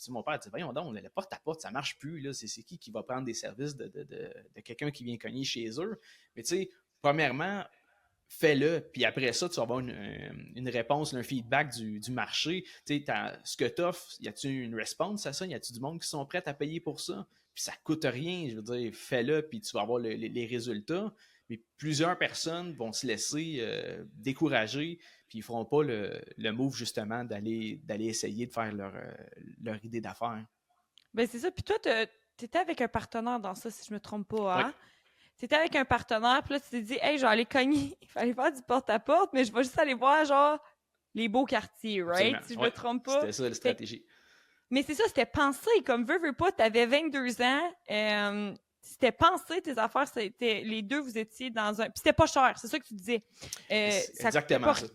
mon père dit, voyons donc, le porte-à-porte, ça marche plus. Là. C'est qui va prendre des services de quelqu'un qui vient cogner chez eux? Mais tu sais, premièrement, fais-le, puis après ça, tu vas avoir une réponse, un feedback du marché. Tu sais, ce que tu offres, y a-t-il une réponse à ça? Y a-t-il du monde qui sont prêts à payer pour ça? Puis ça coûte rien, je veux dire, fais-le, puis tu vas avoir les résultats. Mais plusieurs personnes vont se laisser décourager, puis ils ne feront pas le move, justement, d'aller essayer de faire leur idée d'affaires. Ben c'est ça. Puis toi, tu étais avec un partenaire dans ça, si je me trompe pas, hein? Ouais. Tu étais avec un partenaire, puis là, tu t'es dit, hey, je vais aller cogner. Il fallait faire du porte-à-porte, mais je vais juste aller voir, genre, les beaux quartiers, right? Absolument. Si je me trompe pas. C'était ça, la stratégie. Mais c'est ça, c'était pensé. Comme veux pas, t'avais 22 ans. C'était pensé, tes affaires, c'était les deux, vous étiez dans un... Puis c'était pas cher, c'est ça que tu disais. C'est exactement ça.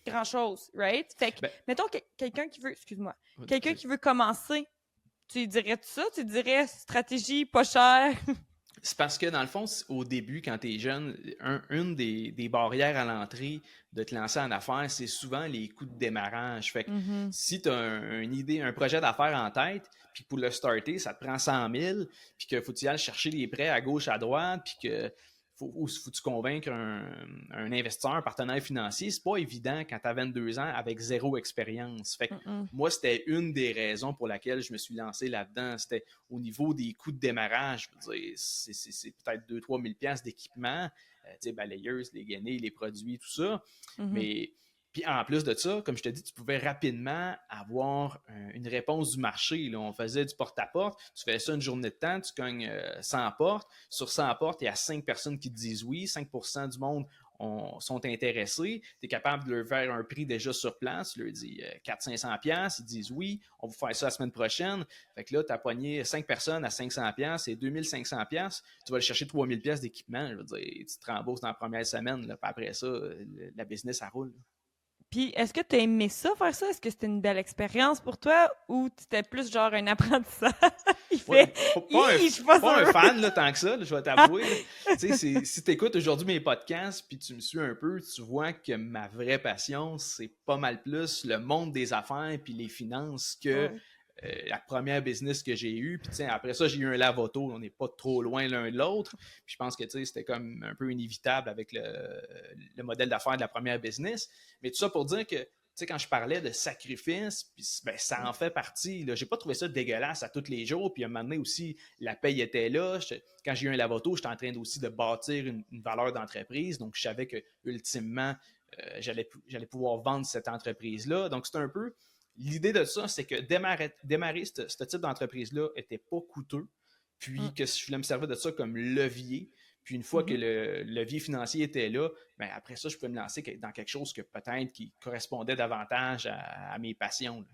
Grand-chose, right? Fait que, mettons, quelqu'un qui veut... Excuse-moi. Ouais, quelqu'un qui veut commencer, tu dirais tout ça? Tu dirais stratégie, pas cher? C'est parce que, dans le fond, au début, quand tu es jeune, une des barrières à l'entrée de te lancer en affaires, c'est souvent les coûts de démarrage. Fait que si tu as une idée, un projet d'affaires en tête, puis pour le starter, ça te prend 100 000, puis qu'il faut que tu ailles chercher des prêts à gauche, à droite, puis que faut que tu convaincre un investisseur, un partenaire financier, c'est pas évident quand tu as 22 ans avec zéro expérience. Fait que moi, c'était une des raisons pour laquelle je me suis lancé là-dedans. C'était au niveau des coûts de démarrage. Je veux dire, c'est peut-être 2-3 000 $ d'équipement, balayeuse, les gainés, les produits, tout ça. Mais puis en plus de ça, comme je te dis, tu pouvais rapidement avoir une réponse du marché. Là. On faisait du porte-à-porte. Tu fais ça une journée de temps, tu cognes 100 portes. Sur 100 portes, il y a 5 personnes qui te disent oui. 5% du monde sont intéressés. Tu es capable de leur faire un prix déjà sur place. Tu leur dis 400-500$. Ils disent oui, on va faire ça la semaine prochaine. Fait que là, tu as pogné 5 personnes à 500$, et 2500$. Tu vas aller chercher 3000$ d'équipement. Je veux dire, tu te rembourses dans la première semaine. Là, puis après ça, la business, ça roule. Puis, est-ce que tu as aimé ça, faire ça? Est-ce que c'était une belle expérience pour toi ou c'était plus genre un apprentissage? Il Ouais, fait je suis pas pas un sûre. fan là, tant que ça, là, je vais t'avouer. Là. Tu sais, si tu écoutes aujourd'hui mes podcasts puis tu me suis un peu, tu vois que ma vraie passion, c'est pas mal plus le monde des affaires puis les finances que Ouais. la première business que j'ai eue. Puis après ça, j'ai eu un lave-auto. On n'est pas trop loin l'un de l'autre. Puis je pense que c'était comme un peu inévitable avec le modèle d'affaires de la première business. Mais tout ça pour dire que quand je parlais de sacrifice, puis, ben, ça en fait partie. Je n'ai pas trouvé ça dégueulasse à tous les jours. Puis à un moment donné aussi, la paye était là. Quand j'ai eu un lave-auto, j'étais en train aussi de bâtir une valeur d'entreprise. Donc, je savais que ultimement, j'allais pouvoir vendre cette entreprise-là. Donc, c'est un peu l'idée de ça, c'est que démarrer ce type d'entreprise-là n'était pas coûteux, puis que je voulais me servir de ça comme levier. Puis une fois que le levier financier était là, ben après ça, je pouvais me lancer dans quelque chose que peut-être qui correspondait davantage à mes passions. Là.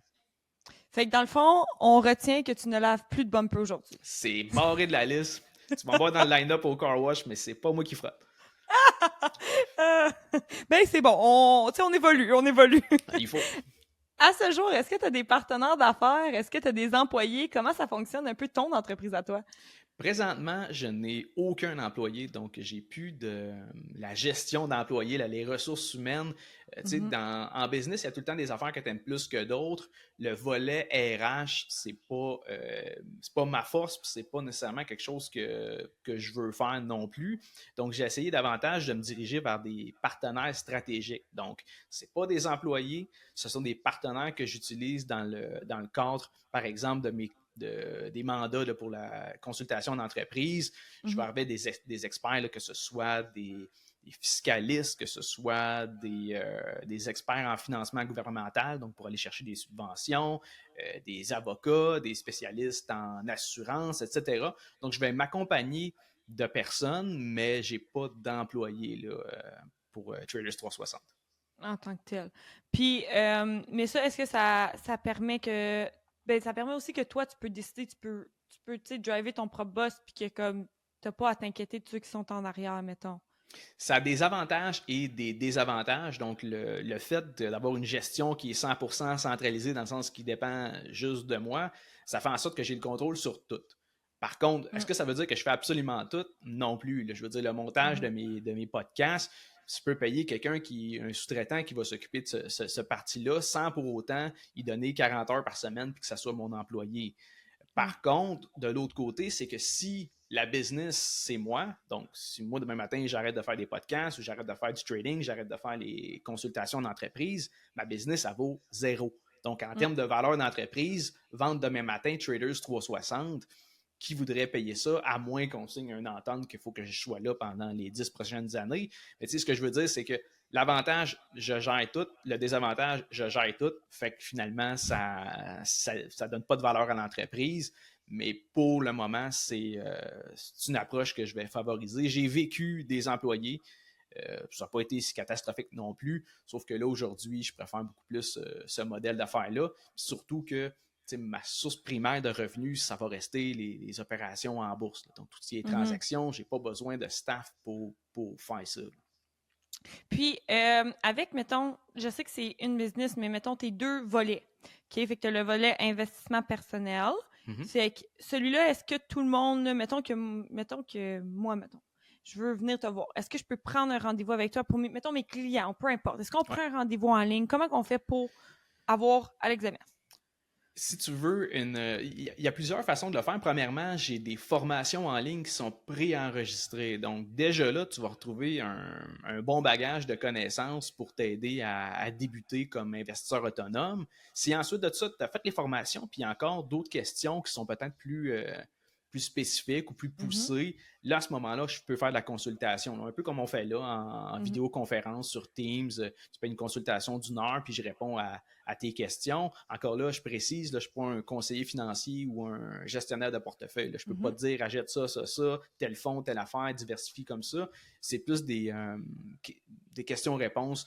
Fait que dans le fond, on retient que tu ne laves plus de bumper aujourd'hui. C'est barré de la liste. Tu m'envoies dans le line-up au car wash, mais c'est pas moi qui frotte. Ben c'est bon, on évolue. Il faut. À ce jour, est-ce que tu as des partenaires d'affaires? Est-ce que tu as des employés? Comment ça fonctionne un peu ton entreprise à toi? Présentement, je n'ai aucun employé, donc j'ai plus de la gestion d'employés, les ressources humaines. En business, il y a tout le temps des affaires que tu aimes plus que d'autres. Le volet RH, c'est pas ma force, puis c'est pas nécessairement quelque chose que je veux faire non plus. Donc, j'ai essayé davantage de me diriger vers des partenaires stratégiques. Donc, c'est pas des employés, ce sont des partenaires que j'utilise dans le cadre, par exemple, des mandats là, pour la consultation d'entreprise. Je vais arriver des experts, là, que ce soit des fiscalistes, que ce soit des experts en financement gouvernemental, donc pour aller chercher des subventions, des avocats, des spécialistes en assurance, etc. Donc, je vais m'accompagner de personnes, mais je n'ai pas d'employés là, pour Traders 360. En tant que tel. Puis, mais ça, est-ce que ça permet que... Ben, ça permet aussi que toi, tu peux décider, tu peux driver ton propre boss, puis que comme, t'as pas à t'inquiéter de ceux qui sont en arrière, mettons. Ça a des avantages et des désavantages. Donc, le fait d'avoir une gestion qui est 100% centralisée dans le sens qui dépend juste de moi, ça fait en sorte que j'ai le contrôle sur tout. Par contre, est-ce que ça veut dire que je fais absolument tout? Non plus. Là, je veux dire, le montage de mes podcasts, je peux payer un sous-traitant qui va s'occuper de ce parti-là sans pour autant y donner 40 heures par semaine puis que ça soit mon employé. Par contre, de l'autre côté, c'est que si la business, c'est moi, donc si moi, demain matin, j'arrête de faire des podcasts ou j'arrête de faire du trading, j'arrête de faire les consultations d'entreprise, ma business, ça vaut 0. Donc, en termes de valeur d'entreprise, vendre demain matin Traders 360, qui voudrait payer ça, à moins qu'on signe une entente qu'il faut que je sois là pendant les 10 prochaines années. Mais tu sais, ce que je veux dire, c'est que l'avantage, je gère tout. Le désavantage, je gère tout. Fait que finalement, ça donne pas de valeur à l'entreprise. Mais pour le moment, c'est une approche que je vais favoriser. J'ai vécu des employés. Ça n'a pas été si catastrophique non plus. Sauf que là, aujourd'hui, je préfère beaucoup plus ce modèle d'affaires-là. Surtout que ma source primaire de revenus, ça va rester les opérations en bourse. Là. Donc, toutes ces transactions, je n'ai pas besoin de staff pour faire ça. Là. Puis, avec, mettons, je sais que c'est une business, mais mettons tes deux volets. OK? Fait que tu as le volet investissement personnel. Fait que celui-là, est-ce que tout le monde, mettons que moi, je veux venir te voir. Est-ce que je peux prendre un rendez-vous avec toi pour, mettons, mes clients, peu importe. Est-ce qu'on prend un rendez-vous en ligne? Comment on fait pour avoir Alex Demers? Si tu veux, il y a plusieurs façons de le faire. Premièrement, j'ai des formations en ligne qui sont préenregistrées. Donc, déjà là, tu vas retrouver un bon bagage de connaissances pour t'aider à débuter comme investisseur autonome. Si ensuite de ça, tu as fait les formations, puis il y a encore d'autres questions qui sont peut-être plus spécifiques ou plus poussées, là, à ce moment-là, je peux faire de la consultation. Là, un peu comme on fait là en vidéoconférence sur Teams. Tu fais une consultation d'1 heure, puis je réponds à tes questions. Encore là, je précise, là, je ne suis pas un conseiller financier ou un gestionnaire de portefeuille. Là. Je ne peux pas te dire, achète ça, tel fonds, telle affaire, diversifie comme ça. C'est plus des questions-réponses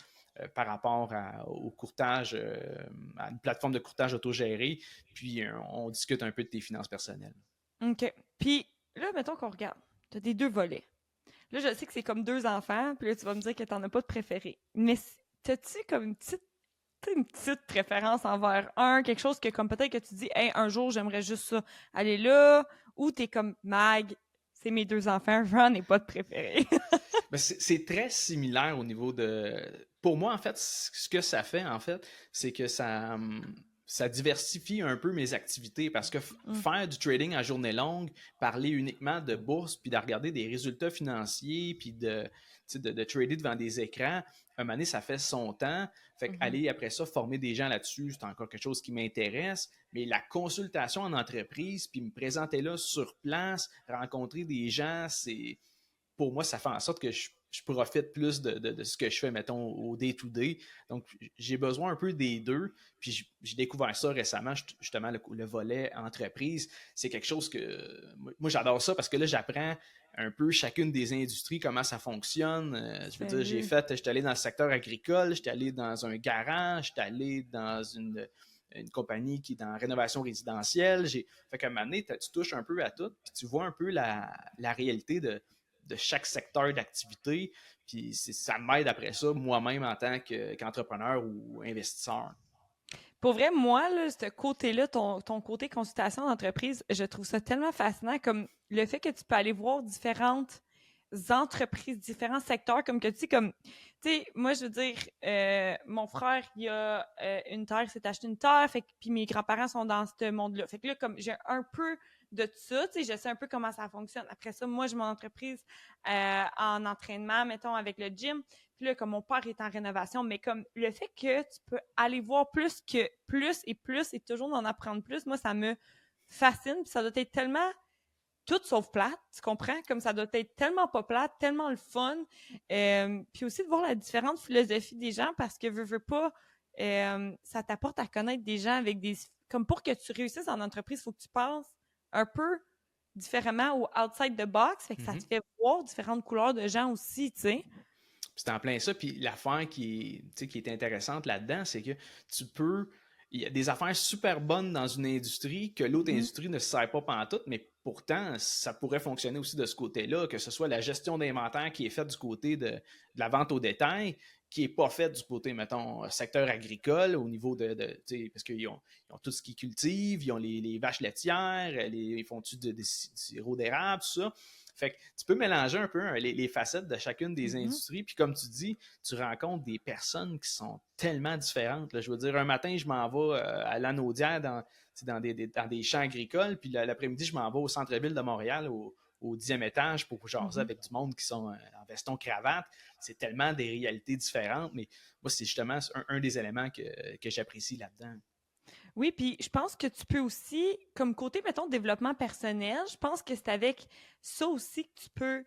par rapport au courtage, à une plateforme de courtage autogéré. Puis, on discute un peu de tes finances personnelles. OK. Puis là, mettons qu'on regarde. Tu as des deux volets. Là, je sais que c'est comme deux enfants, puis là, tu vas me dire que tu n'en as pas de préféré. Mais t'as-tu comme une petite tu sais, une petite préférence envers quelque chose que comme peut-être que tu dis, hey, un jour, j'aimerais juste ça, aller là, ou t'es comme Mag, c'est mes 2 enfants, j'en ai pas de préféré. Ben, c'est très similaire au niveau de... Pour moi, en fait, ce que ça fait, en fait, c'est que ça diversifie un peu mes activités parce que faire du trading à journée longue, parler uniquement de bourse, puis de regarder des résultats financiers, puis de trader devant des écrans, un moment donné, ça fait son temps. Fait qu'aller après ça, former des gens là-dessus, c'est encore quelque chose qui m'intéresse. Mais la consultation en entreprise, puis me présenter là sur place, rencontrer des gens, c'est... Pour moi, ça fait en sorte que je profite plus de ce que je fais, mettons, au day-to-day. Donc, j'ai besoin un peu des deux. Puis, j'ai découvert ça récemment, justement, le volet entreprise. C'est quelque chose que... Moi, j'adore ça parce que là, j'apprends un peu chacune des industries, comment ça fonctionne. Je veux dire, j'étais allé dans le secteur agricole, j'étais allé dans un garage, j'étais allé dans une compagnie qui est dans la rénovation résidentielle. Fait qu'à un moment donné, tu touches un peu à tout, puis tu vois un peu la réalité de chaque secteur d'activité, puis ça m'aide après ça, moi-même, en tant qu'entrepreneur ou investisseur. Pour vrai, moi, là, ce côté-là, ton côté consultation d'entreprise, je trouve ça tellement fascinant, comme le fait que tu peux aller voir différentes entreprises, différents secteurs, comme que tu sais, comme, tu sais, moi, je veux dire, mon frère, il a une terre, il s'est acheté une terre, fait que, puis mes grands-parents sont dans ce monde-là. Fait que là, comme j'ai un peu de tout ça, tu sais, je sais un peu comment ça fonctionne. Après ça, moi, j'ai mon entreprise en entraînement, mettons, avec le gym. Puis là, comme mon père est en rénovation, mais comme le fait que tu peux aller voir plus et toujours en apprendre plus, moi, ça me fascine. Puis ça doit être tellement tout sauf plate, tu comprends? Comme ça doit être tellement pas plate, tellement le fun. Puis aussi de voir la différente philosophie des gens parce que veux pas, ça t'apporte à connaître des gens avec des... Comme pour que tu réussisses en entreprise, il faut que tu penses un peu différemment au outside the box. Fait que ça te fait voir différentes couleurs de gens aussi, tu sais. C'est en plein ça. Puis l'affaire qui est intéressante là-dedans, c'est que tu peux... Il y a des affaires super bonnes dans une industrie que l'autre industrie ne se sert pas pantoute, mais pourtant, ça pourrait fonctionner aussi de ce côté-là, que ce soit la gestion d'inventaire qui est faite du côté de la vente au détail, qui n'est pas faite du côté, mettons, secteur agricole, au niveau parce qu'ils ont tout ce qu'ils cultivent, ils ont les vaches laitières, ils font du sirop d'érable, tout ça. Fait que tu peux mélanger un peu les facettes de chacune des industries. Puis comme tu dis, tu rencontres des personnes qui sont tellement différentes. Là. Je veux dire, un matin, je m'en vais à Lanaudière dans des champs agricoles. Puis l'après-midi, je m'en vais au centre-ville de Montréal, au 10e étage, pour jaser avec du monde qui sont en veston-cravate. C'est tellement des réalités différentes. Mais moi, c'est justement un des éléments que j'apprécie là-dedans. Oui, puis je pense que tu peux aussi, comme côté, mettons, développement personnel, je pense que c'est avec ça aussi que tu peux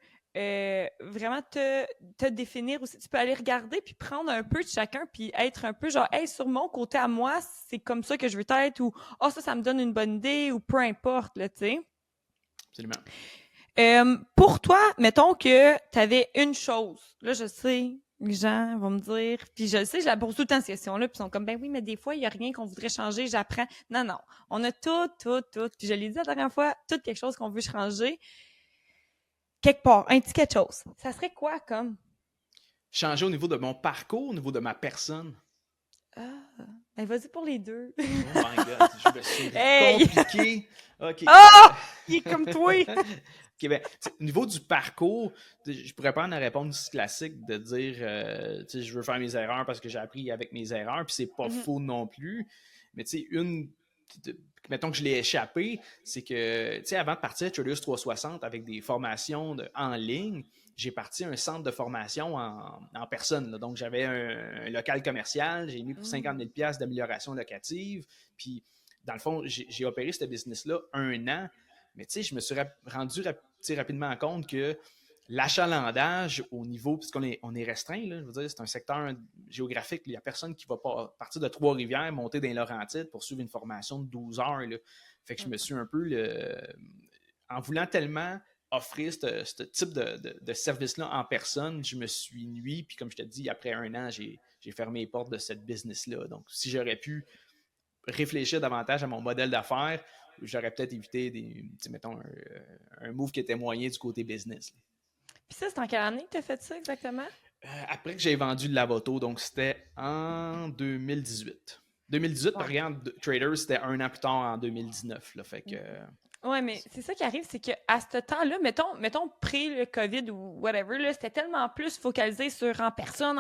vraiment te définir aussi. Tu peux aller regarder puis prendre un peu de chacun puis être un peu genre, hey, sur mon côté à moi, c'est comme ça que je veux être ou, oh, ça me donne une bonne idée ou peu importe, là, tu sais. Absolument. Pour toi, mettons que tu avais une chose. Là, je sais, les gens vont me dire, puis je le sais, je la pose tout le temps cette question-là, puis ils sont comme, ben oui, mais des fois, il n'y a rien qu'on voudrait changer, j'apprends. Non, non, on a tout, puis je l'ai dit la dernière fois, tout quelque chose qu'on veut changer. Quelque part, un petit quelque chose. Ça serait quoi, comme? Changer au niveau de mon parcours, au niveau de ma personne. Ah, ben vas-y pour les deux. Oh my God, je me suis compliqué. OK. Ah! Il est comme toi! Okay, ben, au niveau du parcours, je pourrais prendre la réponse classique de dire je veux faire mes erreurs parce que j'ai appris avec mes erreurs, puis c'est pas faux non plus. Mais tu sais, mettons que je l'ai échappé, c'est que tu sais, avant de partir à Traders 360 avec des formations en ligne, j'ai parti un centre de formation en personne. Là. Donc, j'avais un local commercial, j'ai mis pour 50 000 $ d'amélioration locative, puis dans le fond, j'ai opéré ce business-là 1 an. Mais tu sais, je me suis rendu rapidement compte que l'achalandage au niveau, puisqu'on est restreint, là, je veux dire, c'est un secteur géographique, il n'y a personne qui va partir de Trois-Rivières, monter dans les Laurentides pour suivre une formation de 12 heures. Là. Fait que je me suis un peu, en voulant tellement offrir ce type de service-là en personne, je me suis nuit, puis comme je te dis, après 1 an, j'ai fermé les portes de cette business-là. Donc, si j'aurais pu réfléchir davantage à mon modèle d'affaires, j'aurais peut-être évité mettons, un move qui était moyen du côté business. Là. Puis ça, c'est en quelle année que tu as fait ça exactement? Après que j'ai vendu le Lavoto, donc c'était en 2018. 2018, par Ouais. exemple, Trader, c'était un an plus tard en 2019. Là, fait que, Ouais, mais c'est ça qui arrive, c'est qu'à ce temps-là, mettons pré le COVID ou whatever, là, c'était tellement plus focalisé sur en personne,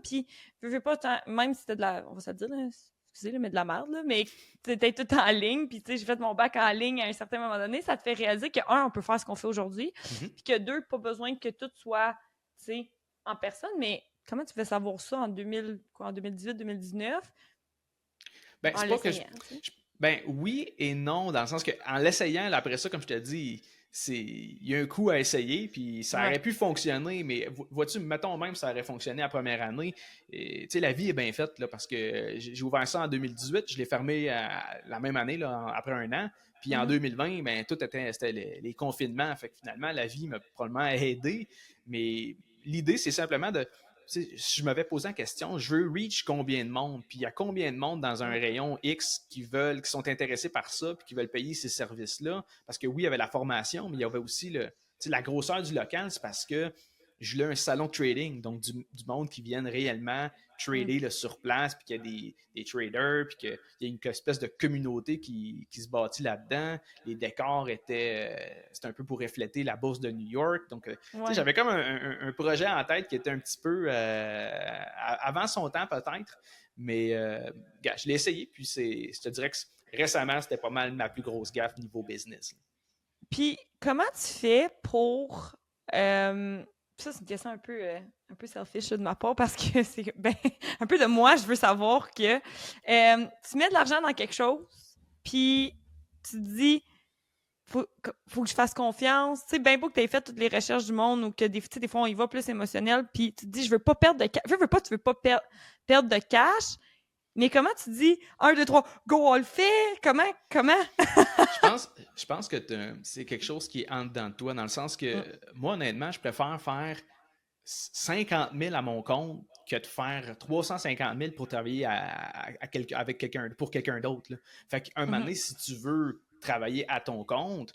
puis veux pas même si c'était de la, on va se le dire, là, excusez, là, mais de la merde, là, mais t'étais tout en ligne, puis tu sais, j'ai fait mon bac en ligne à un certain moment donné, ça te fait réaliser que, un, on peut faire ce qu'on fait aujourd'hui, puis que deux, pas besoin que tout soit, tu sais, en personne, mais comment tu fais savoir ça en 2018, 2019, ben, en c'est pas que l'essayant, tu sais? Ben oui et non, dans le sens que en l'essayant, là, après ça, comme je te dis, il y a un coup à essayer, puis ça Ouais. aurait pu fonctionner, mais vois-tu, mettons même ça aurait fonctionné la première année. Tu sais, la vie est bien faite, là, parce que j'ai ouvert ça en 2018, je l'ai fermé la même année, là, après un an, puis en Mhm. 2020, ben tout c'était les confinements, fait que finalement, la vie m'a probablement aidé, mais l'idée, c'est simplement de je m'avais posé la question, je veux reach combien de monde, puis il y a combien de monde dans un Ouais. rayon X qui sont intéressés par ça, puis qui veulent payer ces services-là, parce que oui, il y avait la formation, mais il y avait aussi la grosseur du local, c'est parce que je voulais un salon de trading, donc du monde qui vienne réellement Mm. trader là, sur place, puis qu'il y a des traders, puis qu'il y a une espèce de communauté qui se bâtit là-dedans. Les décors c'était un peu pour refléter la bourse de New York. Donc, Ouais. j'avais comme un projet en tête qui était un petit peu avant son temps peut-être, mais je l'ai essayé, puis je te dirais que récemment, c'était pas mal ma plus grosse gaffe niveau business. Puis, comment tu fais pour. Ça, c'est une question un peu selfish là, de ma part parce que c'est ben, un peu de moi, je veux savoir que tu mets de l'argent dans quelque chose, puis tu te dis, faut que je fasse confiance. Tu sais, bien beau que tu aies fait toutes les recherches du monde ou que des fois on y va plus émotionnel, puis tu te dis, je veux pas perdre de cash. Tu veux pas perdre de cash, mais comment tu dis, un, deux, trois, go, on le fait? Comment? Je pense que c'est quelque chose qui est en dedans de toi, dans le sens que Mm. moi, honnêtement, je préfère faire 50 000 à mon compte que de faire 350 000 pour travailler avec pour quelqu'un d'autre. Là. Fait qu'un moment Mhm. donné, si tu veux travailler à ton compte,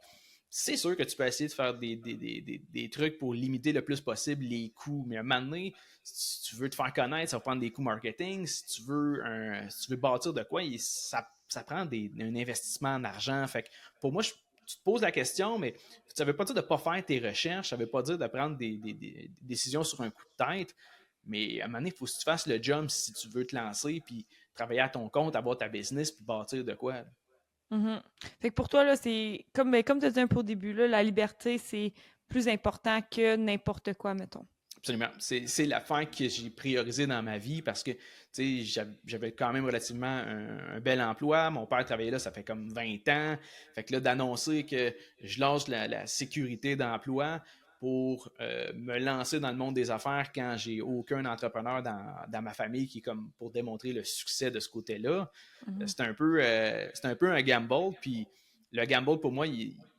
c'est sûr que tu peux essayer de faire des trucs pour limiter le plus possible les coûts. Mais un moment donné, si tu veux te faire connaître, ça va prendre des coûts marketing. Si tu veux bâtir de quoi, ça prend un investissement en argent. Fait que pour moi, tu te poses la question, mais ça ne veut pas dire de ne pas faire tes recherches, ça ne veut pas dire de prendre des décisions sur un coup de tête, mais à un moment donné, il faut que tu fasses le jump si tu veux te lancer, puis travailler à ton compte, avoir ta business, puis bâtir de quoi. Mhm. Fait que pour toi, là, c'est comme tu as dit un peu au début, là, la liberté, c'est plus important que n'importe quoi, mettons. Absolument. C'est l'affaire que j'ai priorisée dans ma vie parce que j'avais quand même relativement un bel emploi. Mon père travaillait là, ça fait comme 20 ans. Fait que là, d'annoncer que je lâche la sécurité d'emploi pour me lancer dans le monde des affaires quand j'ai aucun entrepreneur dans ma famille qui est comme pour démontrer le succès de ce côté-là, Mhm. c'est un peu un gamble. Puis le gamble, pour moi,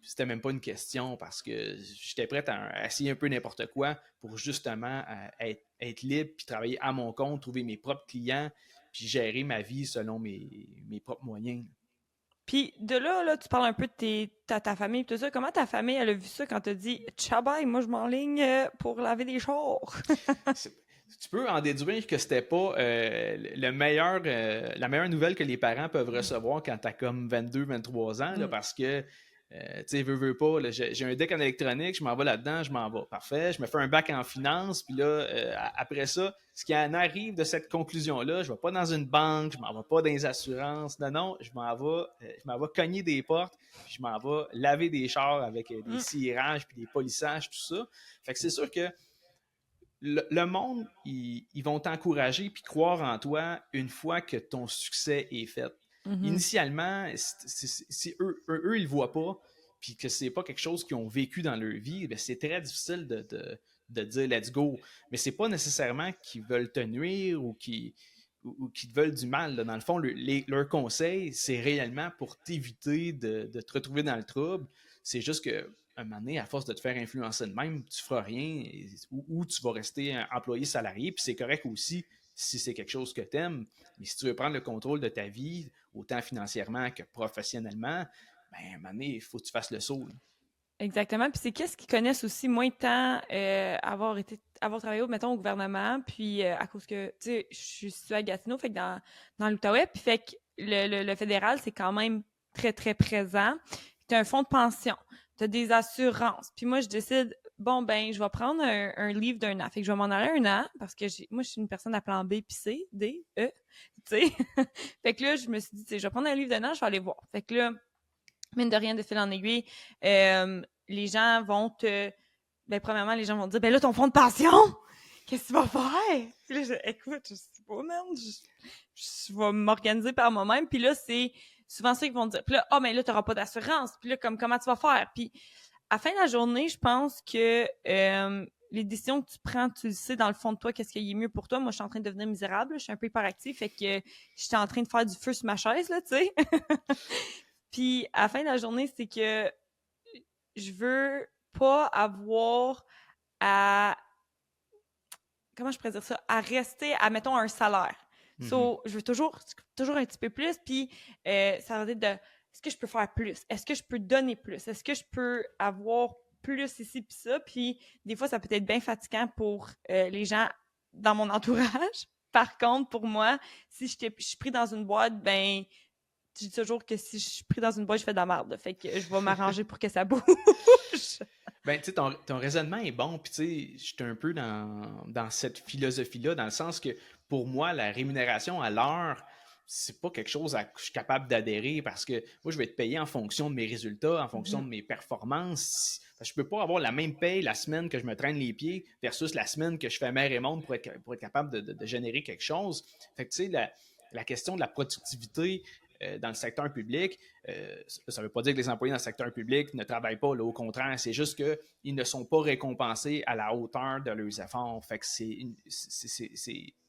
c'était même pas une question parce que j'étais prêt à essayer un peu n'importe quoi pour justement être libre puis travailler à mon compte, trouver mes propres clients puis gérer ma vie selon mes propres moyens. Puis de là, tu parles un peu de ta famille et tout ça. Comment ta famille, elle a vu ça quand t'as dit Tchabaye, moi je m'enligne pour laver des chars? Tu peux en déduire que c'était pas la meilleure nouvelle que les parents peuvent recevoir quand tu as comme 22, 23 ans, là, Mm. parce que, tu sais, veux pas, là, j'ai un deck en électronique, je m'en vais là-dedans, je m'en vais. Parfait, je me fais un bac en finance, puis là, après ça, ce qui en arrive de cette conclusion-là, je ne vais pas dans une banque, je m'en vais pas dans les assurances, non, non, je m'en vais cogner des portes, puis je m'en vais laver des chars avec des Mm. cirage, puis des polissages, tout ça. Fait que c'est sûr que le monde, ils vont t'encourager puis croire en toi une fois que ton succès est fait. Mhm. Initialement, si eux, ils le voient pas, puis que c'est pas quelque chose qu'ils ont vécu dans leur vie, ben, c'est très difficile de dire let's go. Mais c'est pas nécessairement qu'ils veulent te nuire ou qu'ils te veulent du mal. Là. Dans le fond, leur conseil, c'est réellement pour t'éviter de te retrouver dans le trouble. C'est juste que un moment donné, à force de te faire influencer de même, tu feras rien ou tu vas rester un employé salarié. Puis c'est correct aussi si c'est quelque chose que tu aimes. Mais si tu veux prendre le contrôle de ta vie, autant financièrement que professionnellement, ben, à un moment donné, il faut que tu fasses le saut. Là. Exactement. Puis c'est qu'est-ce qu'ils connaissent aussi moins de temps avoir travaillé, mettons, au gouvernement, puis à cause que, tu sais, je suis située à Gatineau, fait que dans l'Outaouais, puis fait que le fédéral, c'est quand même très, très présent. Tu as un fonds de pension, tu as des assurances. Puis moi, je décide, bon, ben, je vais prendre un livre d'un an. Fait que je vais m'en aller un an, parce que moi, je suis une personne à plan B, puis C, D, E, tu sais. Fait que là, je me suis dit, tu sais, je vais prendre un livre d'un an, je vais aller voir. Fait que là, mine de rien, de fil en aiguille, les gens vont premièrement, les gens vont te dire, ben là, ton fonds de pension, qu'est-ce que tu vas faire? Puis là, écoute, je sais pas, man, je vais m'organiser par moi-même. Puis là, c'est souvent ça qu'ils vont te dire. Puis là, mais là, t'auras pas d'assurance. Puis là, comment tu vas faire? Puis à la fin de la journée, je pense que les décisions que tu prends, tu le sais dans le fond de toi, qu'est-ce qui est mieux pour toi. Moi, je suis en train de devenir misérable. Je suis un peu hyperactive, fait que j'étais en train de faire du feu sur ma chaise, là, tu sais. Puis à la fin de la journée, c'est que je veux pas avoir à, comment je pourrais dire ça, à rester à, mettons, un salaire. So, je veux toujours un petit peu plus, puis ça veut dire de, est-ce que je peux faire plus? Est-ce que je peux donner plus? Est-ce que je peux avoir plus ici puis ça? Puis des fois, ça peut être bien fatigant pour les gens dans mon entourage. Par contre, pour moi, si je suis pris dans une boîte, ben, je dis toujours que si je suis pris dans une boîte, je fais de la merde. Fait que je vais m'arranger pour que ça bouge. Ben, tu sais, ton raisonnement est bon, puis tu sais, je suis un peu dans cette philosophie-là, dans le sens que pour moi, la rémunération à l'heure, c'est pas quelque chose que je suis capable d'adhérer parce que moi, je vais être payé en fonction de mes résultats, en fonction de mes performances. Je peux pas avoir la même paye la semaine que je me traîne les pieds versus la semaine que je fais mer et monde pour être capable de générer quelque chose. Fait que tu sais, la question de la productivité dans le secteur public, ça ne veut pas dire que les employés dans le secteur public ne travaillent pas, là, au contraire, c'est juste qu'ils ne sont pas récompensés à la hauteur de leurs efforts. Fait que c'est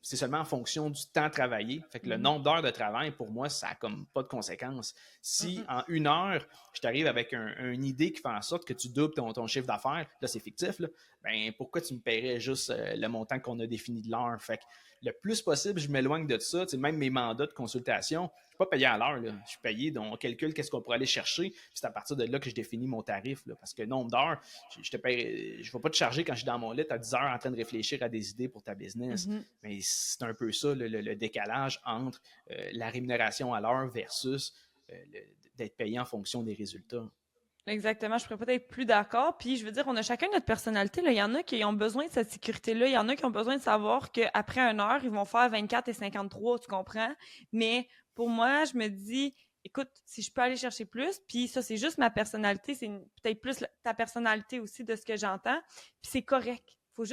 seulement en fonction du temps travaillé. Fait que le nombre d'heures de travail, pour moi, ça n'a comme pas de conséquences. Si en 1 heure, je t'arrive avec une idée qui fait en sorte que tu doubles ton chiffre d'affaires, là, c'est fictif, là, ben pourquoi tu me paierais juste le montant qu'on a défini de l'heure? Fait que le plus possible, je m'éloigne de ça. Tu sais, même mes mandats de consultation, je ne suis pas payé à l'heure. Là. Je suis payé, on calcule qu'est-ce qu'on pourrait aller chercher. Puis c'est à partir de là que je définis mon tarif. Là, parce que nombre d'heures, je ne vais pas te charger quand je suis dans mon lit à 10 heures en train de réfléchir à des idées pour ta business. Mais c'est un peu ça, le décalage entre la rémunération à l'heure versus d'être payé en fonction des résultats. Exactement, je pourrais peut-être être plus d'accord. Puis je veux dire, on a chacun notre personnalité. Là. Il y en a qui ont besoin de cette sécurité-là. Il y en a qui ont besoin de savoir qu'après 1 heure, ils vont faire 24 et 53, tu comprends? Mais pour moi, je me dis, écoute, si je peux aller chercher plus, puis ça, c'est juste ma personnalité, c'est peut-être plus ta personnalité aussi de ce que j'entends. Puis c'est correct. Faut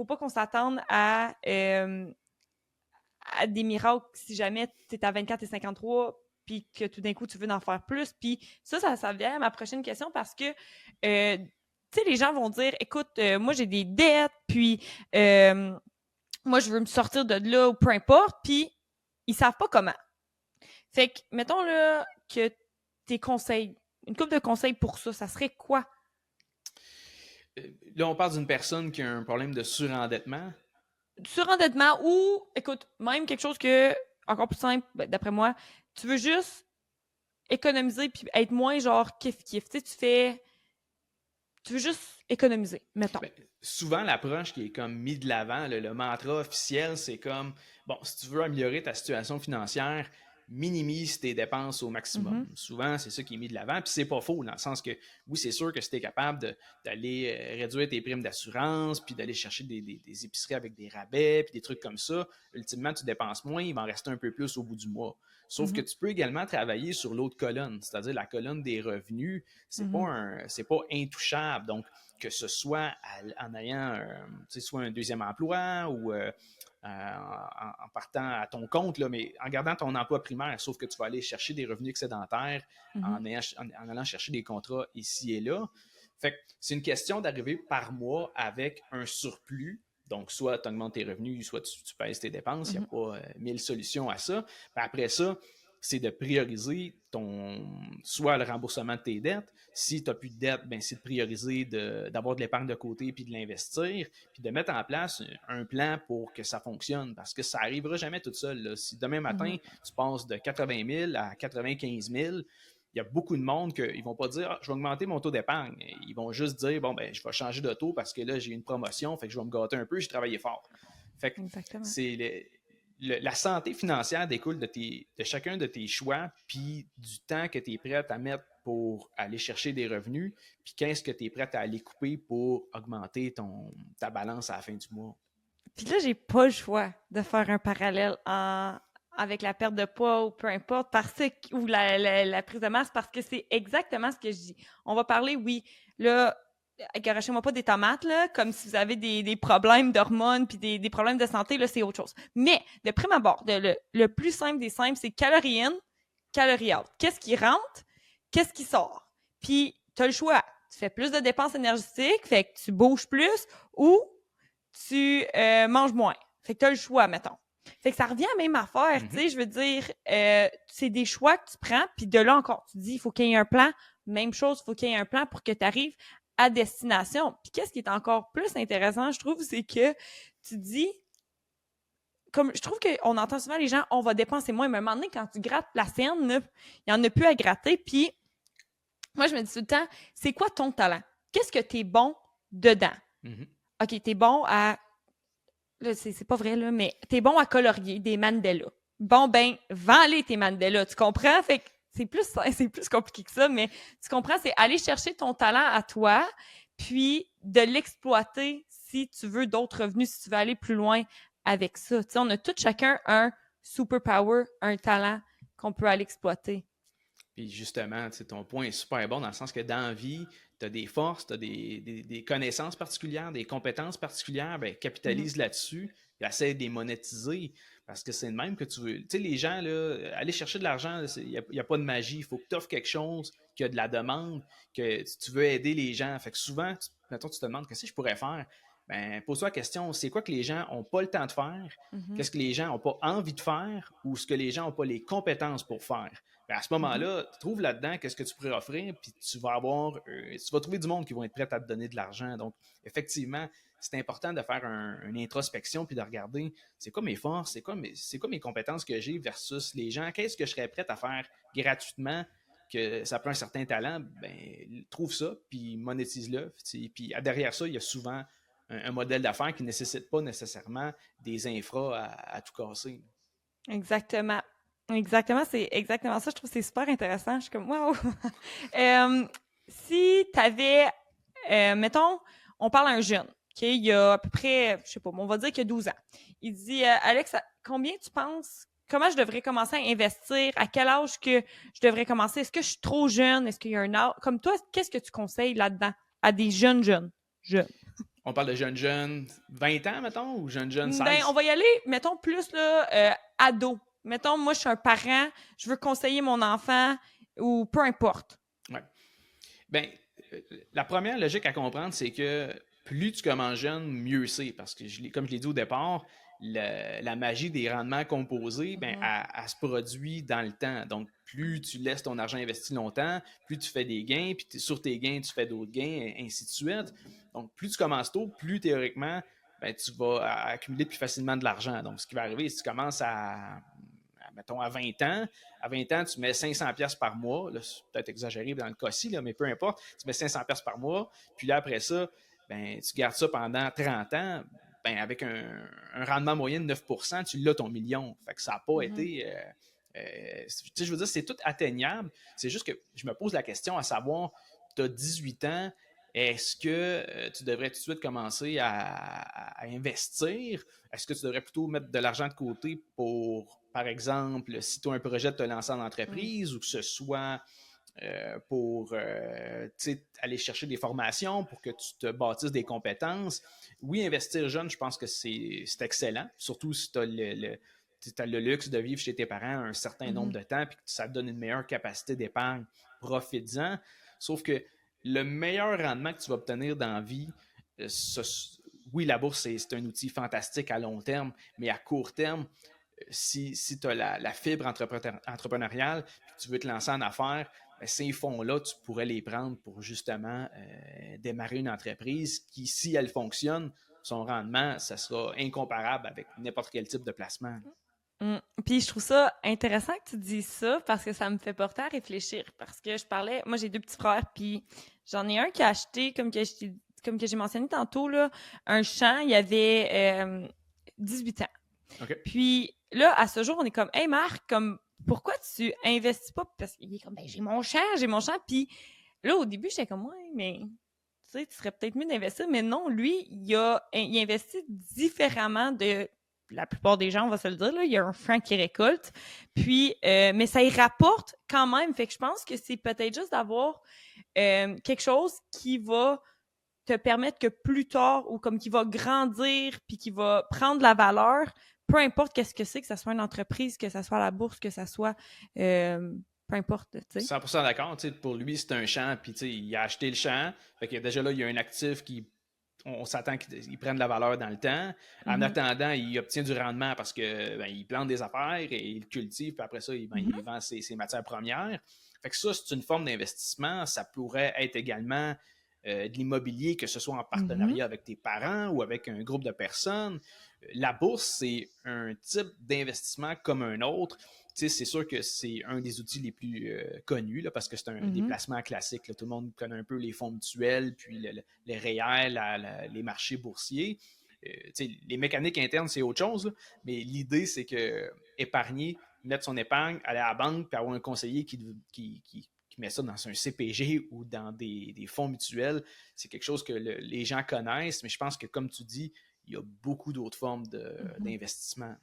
pas qu'on s'attende à des miracles si jamais tu es à 24 et 53 puis que tout d'un coup, tu veux en faire plus. Puis ça vient à ma prochaine question parce que, tu sais, les gens vont dire, écoute, moi, j'ai des dettes, puis moi, je veux me sortir de là ou peu importe, puis ils savent pas comment. Fait que, mettons là que tes conseils, une couple de conseils pour ça, ça serait quoi? Là, on parle d'une personne qui a un problème de surendettement. Surendettement ou, écoute, même quelque chose que, encore plus simple, d'après moi, tu veux juste économiser puis être moins genre kiff-kiff. Tu veux juste économiser, mettons. Ben, souvent, l'approche qui est comme mise de l'avant, le mantra officiel, c'est comme, bon, si tu veux améliorer ta situation financière, minimise tes dépenses au maximum. Souvent, c'est ça qui est mis de l'avant. Puis c'est pas faux, dans le sens que, oui, c'est sûr que si tu es capable d'aller réduire tes primes d'assurance, puis d'aller chercher des épiceries avec des rabais, puis des trucs comme ça, ultimement, tu dépenses moins, il va en rester un peu plus au bout du mois. Sauf que tu peux également travailler sur l'autre colonne, c'est-à-dire la colonne des revenus. C'est pas intouchable. Donc, que ce soit en ayant soit un deuxième emploi ou en partant à ton compte, là, mais en gardant ton emploi primaire, sauf que tu vas aller chercher des revenus excédentaires en allant chercher des contrats ici et là. Fait que c'est une question d'arriver par mois avec un surplus. Donc, soit tu augmentes tes revenus, soit tu pèses tes dépenses. Il n'y a pas 1000 solutions à ça. Puis après ça, c'est de prioriser soit le remboursement de tes dettes. Si tu n'as plus de dettes, ben c'est de prioriser d'avoir de l'épargne de côté puis de l'investir, puis de mettre en place un plan pour que ça fonctionne, parce que ça n'arrivera jamais tout seul. Là. Si demain matin, tu passes de 80 000 à 95 000, il y a beaucoup de monde qui ne vont pas dire je vais augmenter mon taux d'épargne. Ils vont juste dire bon, ben, je vais changer de taux parce que là, j'ai une promotion, fait que je vais me gâter un peu, j'ai travaillé fort. Fait que Exactement. la santé financière découle de chacun de tes choix, puis du temps que tu es prêt à mettre pour aller chercher des revenus, puis qu'est-ce que tu es prêt à aller couper pour augmenter ta balance à la fin du mois. Puis là, j'ai pas le choix de faire un parallèle avec la perte de poids ou peu importe, ou la prise de masse, parce que c'est exactement ce que je dis. On va parler, oui, là, garochez-moi pas des tomates, là, comme si vous avez des problèmes d'hormones puis des problèmes de santé, là, c'est autre chose. Mais, de prime abord, le plus simple des simples, c'est calories in, calories out. Qu'est-ce qui rentre? Qu'est-ce qui sort? Puis, tu as le choix. Tu fais plus de dépenses énergétiques, fait que tu bouges plus, ou tu manges moins. Fait que tu as le choix, mettons. Fait que ça revient à la même affaire, tu sais, je veux dire, c'est des choix que tu prends, puis de là encore, tu dis, il faut qu'il y ait un plan. Même chose, il faut qu'il y ait un plan pour que tu arrives à destination. Puis qu'est-ce qui est encore plus intéressant, je trouve, c'est que tu dis, comme je trouve qu'on entend souvent les gens, on va dépenser moins, mais à un moment donné, quand tu grattes la scène, il n'y en a plus à gratter, puis moi, je me dis tout le temps, c'est quoi ton talent? Qu'est-ce que tu es bon dedans? OK, t'es bon à... Là, c'est pas vrai, là, mais t'es bon à colorier des mandalas. Bon, ben, vends-les tes mandalas, tu comprends? Fait que c'est plus compliqué que ça, mais tu comprends? C'est aller chercher ton talent à toi, puis de l'exploiter si tu veux d'autres revenus, si tu veux aller plus loin avec ça. Tu sais, on a tout chacun un superpower, un talent qu'on peut aller exploiter. Puis justement, ton point est super bon dans le sens que dans la vie, tu as des forces, tu as des connaissances particulières, des compétences particulières, ben, capitalise là-dessus et essaie de les monétiser parce que c'est le même que tu veux. Tu sais, les gens, là, aller chercher de l'argent, il n'y a pas de magie. Il faut que tu offres quelque chose, qu'il y a de la demande, que tu veux aider les gens. Fait que souvent, mettons, tu te demandes qu'est-ce que je pourrais faire. Ben, pose-toi la question, c'est quoi que les gens n'ont pas le temps de faire? Qu'est-ce que les gens n'ont pas envie de faire ou ce que les gens n'ont pas les compétences pour faire? Ben à ce moment-là, tu trouves là-dedans qu'est-ce que tu pourrais offrir, puis tu vas trouver du monde qui vont être prêt à te donner de l'argent. Donc, effectivement, c'est important de faire une introspection puis de regarder c'est quoi mes forces, c'est quoi mes compétences que j'ai versus les gens, qu'est-ce que je serais prêt à faire gratuitement, que ça prend un certain talent, ben trouve ça, puis monétise-le. Puis derrière ça, il y a souvent un modèle d'affaires qui ne nécessite pas nécessairement des infras à tout casser. Exactement. Exactement, c'est exactement ça. Je trouve que c'est super intéressant. Je suis comme, wow! Si tu avais, mettons, on parle à un jeune, OK? Il y a à peu près, je sais pas, on va dire qu'il y a 12 ans. Il dit, Alex, combien tu penses, comment je devrais commencer à investir? À quel âge que je devrais commencer? Est-ce que je suis trop jeune? Est-ce qu'il y a un âge? Comme toi, qu'est-ce que tu conseilles là-dedans à des jeunes? On parle de jeunes, 20 ans, mettons, ou jeunes 16? Ben, on va y aller, mettons, plus là, ado. Mettons, moi, je suis un parent, je veux conseiller mon enfant ou peu importe. Ouais. Ben, la première logique à comprendre, c'est que plus tu commences jeune, mieux c'est. Parce que, comme je l'ai dit au départ, la magie des rendements composés, ben, elle se produit dans le temps. Donc, plus tu laisses ton argent investi longtemps, plus tu fais des gains, puis sur tes gains, tu fais d'autres gains, ainsi de suite. Donc, plus tu commences tôt, plus théoriquement, ben, tu vas accumuler plus facilement de l'argent. Donc, ce qui va arriver, si tu commences mettons, à 20 ans. À 20 ans, tu mets 500$ par mois. Là, c'est peut-être exagéré dans le cas-ci, là, mais peu importe. Tu mets 500$ par mois. Puis là, après ça, ben, tu gardes ça pendant 30 ans. Ben, avec un rendement moyen de 9%, tu l'as ton million. Fait que ça n'a pas été... je veux dire, c'est tout atteignable. C'est juste que je me pose la question à savoir, tu as 18 ans, est-ce que tu devrais tout de suite commencer à investir? Est-ce que tu devrais plutôt mettre de l'argent de côté pour, par exemple, si tu as un projet de te lancer en entreprise ou que ce soit pour aller chercher des formations, pour que tu te bâtisses des compétences? Oui, investir jeune, je pense que c'est excellent, surtout si tu as le luxe de vivre chez tes parents un certain nombre de temps et que ça te donne une meilleure capacité d'épargne, profites-en. Sauf que le meilleur rendement que tu vas obtenir dans la vie, oui, la bourse, c'est un outil fantastique à long terme, mais à court terme, si tu as la fibre entrepreneuriale et que tu veux te lancer en affaires, ben, ces fonds-là, tu pourrais les prendre pour justement démarrer une entreprise qui, si elle fonctionne, son rendement, ça sera incomparable avec n'importe quel type de placement. Puis je trouve ça intéressant que tu dises ça parce que ça me fait porter à réfléchir. Parce que moi j'ai 2 petits frères, puis j'en ai un qui a acheté, comme que j'ai mentionné tantôt, là, un champ, il avait 18 ans. OK. Puis là, à ce jour, on est comme, hey Marc, comme, pourquoi tu investis pas? Parce qu'il est comme, ben j'ai mon champ. Puis là, au début, j'étais comme, ouais, mais tu sais, tu serais peut-être mieux d'investir. Mais non, lui, il investit différemment de la plupart des gens, on va se le dire, là. Il y a un franc qui récolte. Puis, mais ça y rapporte quand même. Fait que je pense que c'est peut-être juste d'avoir quelque chose qui va te permettre que plus tard, ou comme qui va grandir, puis qui va prendre de la valeur, peu importe qu'est-ce que c'est, que ça soit une entreprise, que ça soit la bourse, que ça soit... peu importe, tu sais. 100% d'accord. Pour lui, c'est un champ, puis il a acheté le champ. Fait que déjà là, il y a un actif on s'attend qu'il prenne de la valeur dans le temps. En attendant, il obtient du rendement parce que il plante des affaires et il cultive, puis après ça, il vend ses matières premières. Fait que ça, c'est une forme d'investissement. Ça pourrait être également de l'immobilier, que ce soit en partenariat avec tes parents ou avec un groupe de personnes. La bourse, c'est un type d'investissement comme un autre. C'est sûr que c'est un des outils les plus connus là, parce que c'est un des placements classiques. Là. Tout le monde connaît un peu les fonds mutuels, puis les REER, les marchés boursiers. Les mécaniques internes, c'est autre chose, là, mais l'idée, c'est que épargner, mettre son épargne, aller à la banque, puis avoir un conseiller qui met ça dans un CPG ou dans des fonds mutuels, c'est quelque chose que les gens connaissent, mais je pense que, comme tu dis, il y a beaucoup d'autres formes d'investissement.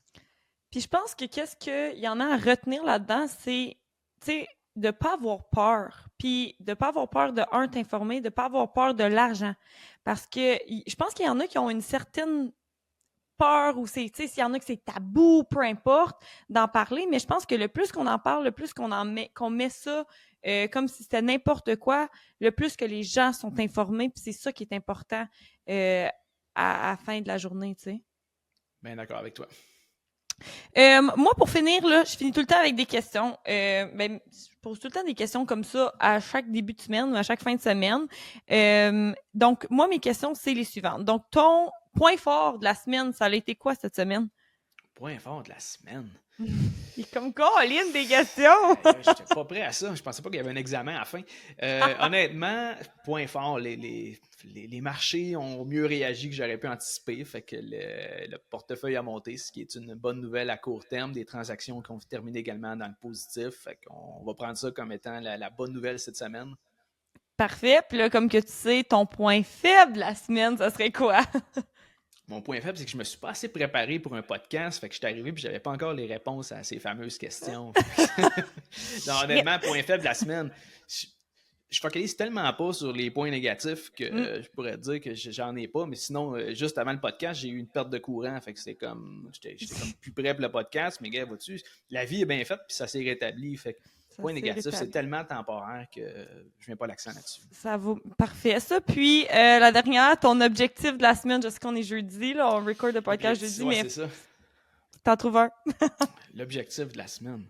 Puis je pense que qu'est-ce qu'il y en a à retenir là-dedans, c'est, tu sais, de pas avoir peur. Puis de pas avoir peur de, t'informer, de pas avoir peur de l'argent. Parce que je pense qu'il y en a qui ont une certaine peur ou c'est, tu sais, s'il y en a que c'est tabou, peu importe, d'en parler. Mais je pense que le plus qu'on en parle, le plus qu'on met ça comme si c'était n'importe quoi, le plus que les gens sont informés. Puis c'est ça qui est important à la fin de la journée, tu sais. Bien d'accord avec toi. Moi, pour finir, là, je finis tout le temps avec des questions. Je pose tout le temps des questions comme ça à chaque début de semaine ou à chaque fin de semaine. Donc, moi, mes questions, c'est les suivantes. Donc, ton point fort de la semaine, ça a été quoi cette semaine? Point fort de la semaine? Il est comme Colin des questions! J'étais pas prêt à ça. Je pensais pas qu'il y avait un examen à la fin. Honnêtement, point fort, les marchés ont mieux réagi que j'aurais pu anticiper. Fait que le portefeuille a monté, ce qui est une bonne nouvelle à court terme. Des transactions qui ont terminé également dans le positif. Fait qu'on va prendre ça comme étant la bonne nouvelle cette semaine. Parfait. Puis là, comme que tu sais, ton point faible de la semaine, ça serait quoi? Mon point faible, c'est que je me suis pas assez préparé pour un podcast. Fait que j'étais arrivé et j'avais pas encore les réponses à ces fameuses questions. Non, honnêtement, point faible de la semaine. Je focalise tellement pas sur les points négatifs que je pourrais dire que j'en ai pas. Mais sinon, juste avant le podcast, j'ai eu une perte de courant. Fait que c'était comme. J'étais comme plus prêt pour le podcast. Mais gars, vois-tu, la vie est bien faite puis ça s'est rétabli. Fait que point négatif, c'est tellement temporaire que je mets pas l'accent là-dessus. Ça vaut parfait. Ça, puis la dernière, ton objectif de la semaine, je sais qu'on est jeudi, là, on record le podcast jeudi, ouais, mais c'est ça. T'en trouves un? L'objectif de la semaine.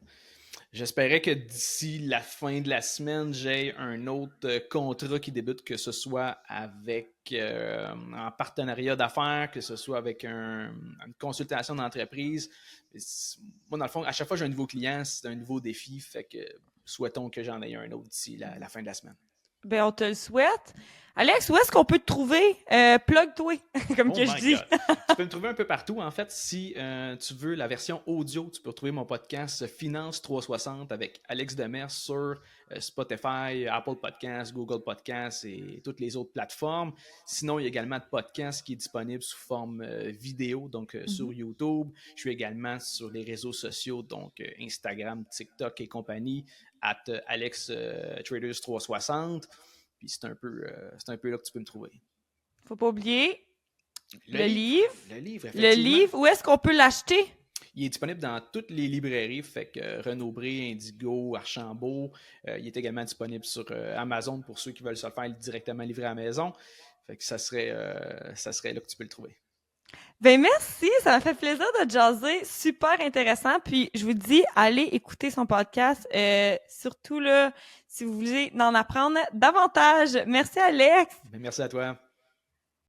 J'espérais que d'ici la fin de la semaine, j'ai un autre contrat qui débute, que ce soit avec en partenariat d'affaires, que ce soit avec une consultation d'entreprise. Moi, dans le fond, à chaque fois que j'ai un nouveau client, c'est un nouveau défi. Fait que souhaitons que j'en aie un autre d'ici la fin de la semaine. Ben, on te le souhaite. Alex, où est-ce qu'on peut te trouver? Plug-toi, comme que je dis. Tu peux me trouver un peu partout. En fait, si tu veux la version audio, tu peux retrouver mon podcast Finance 360 avec Alex Demers sur Spotify, Apple Podcasts, Google Podcasts et toutes les autres plateformes. Sinon, il y a également de podcast qui est disponible sous forme vidéo, donc sur YouTube. Je suis également sur les réseaux sociaux, donc Instagram, TikTok et compagnie, @Alex Traders 360. Puis c'est un peu là que tu peux me trouver. Faut pas oublier le livre. Le livre, effectivement. Le livre, où est-ce qu'on peut l'acheter? Il est disponible dans toutes les librairies, fait que Renaud-Bré, Indigo, Archambault. Il est également disponible sur Amazon pour ceux qui veulent se le faire directement livrer à la maison. Fait que ça serait là que tu peux le trouver. Ben merci, ça m'a fait plaisir de jaser, super intéressant. Puis je vous dis, allez écouter son podcast, surtout là, si vous voulez en apprendre davantage. Merci Alex. Merci à toi.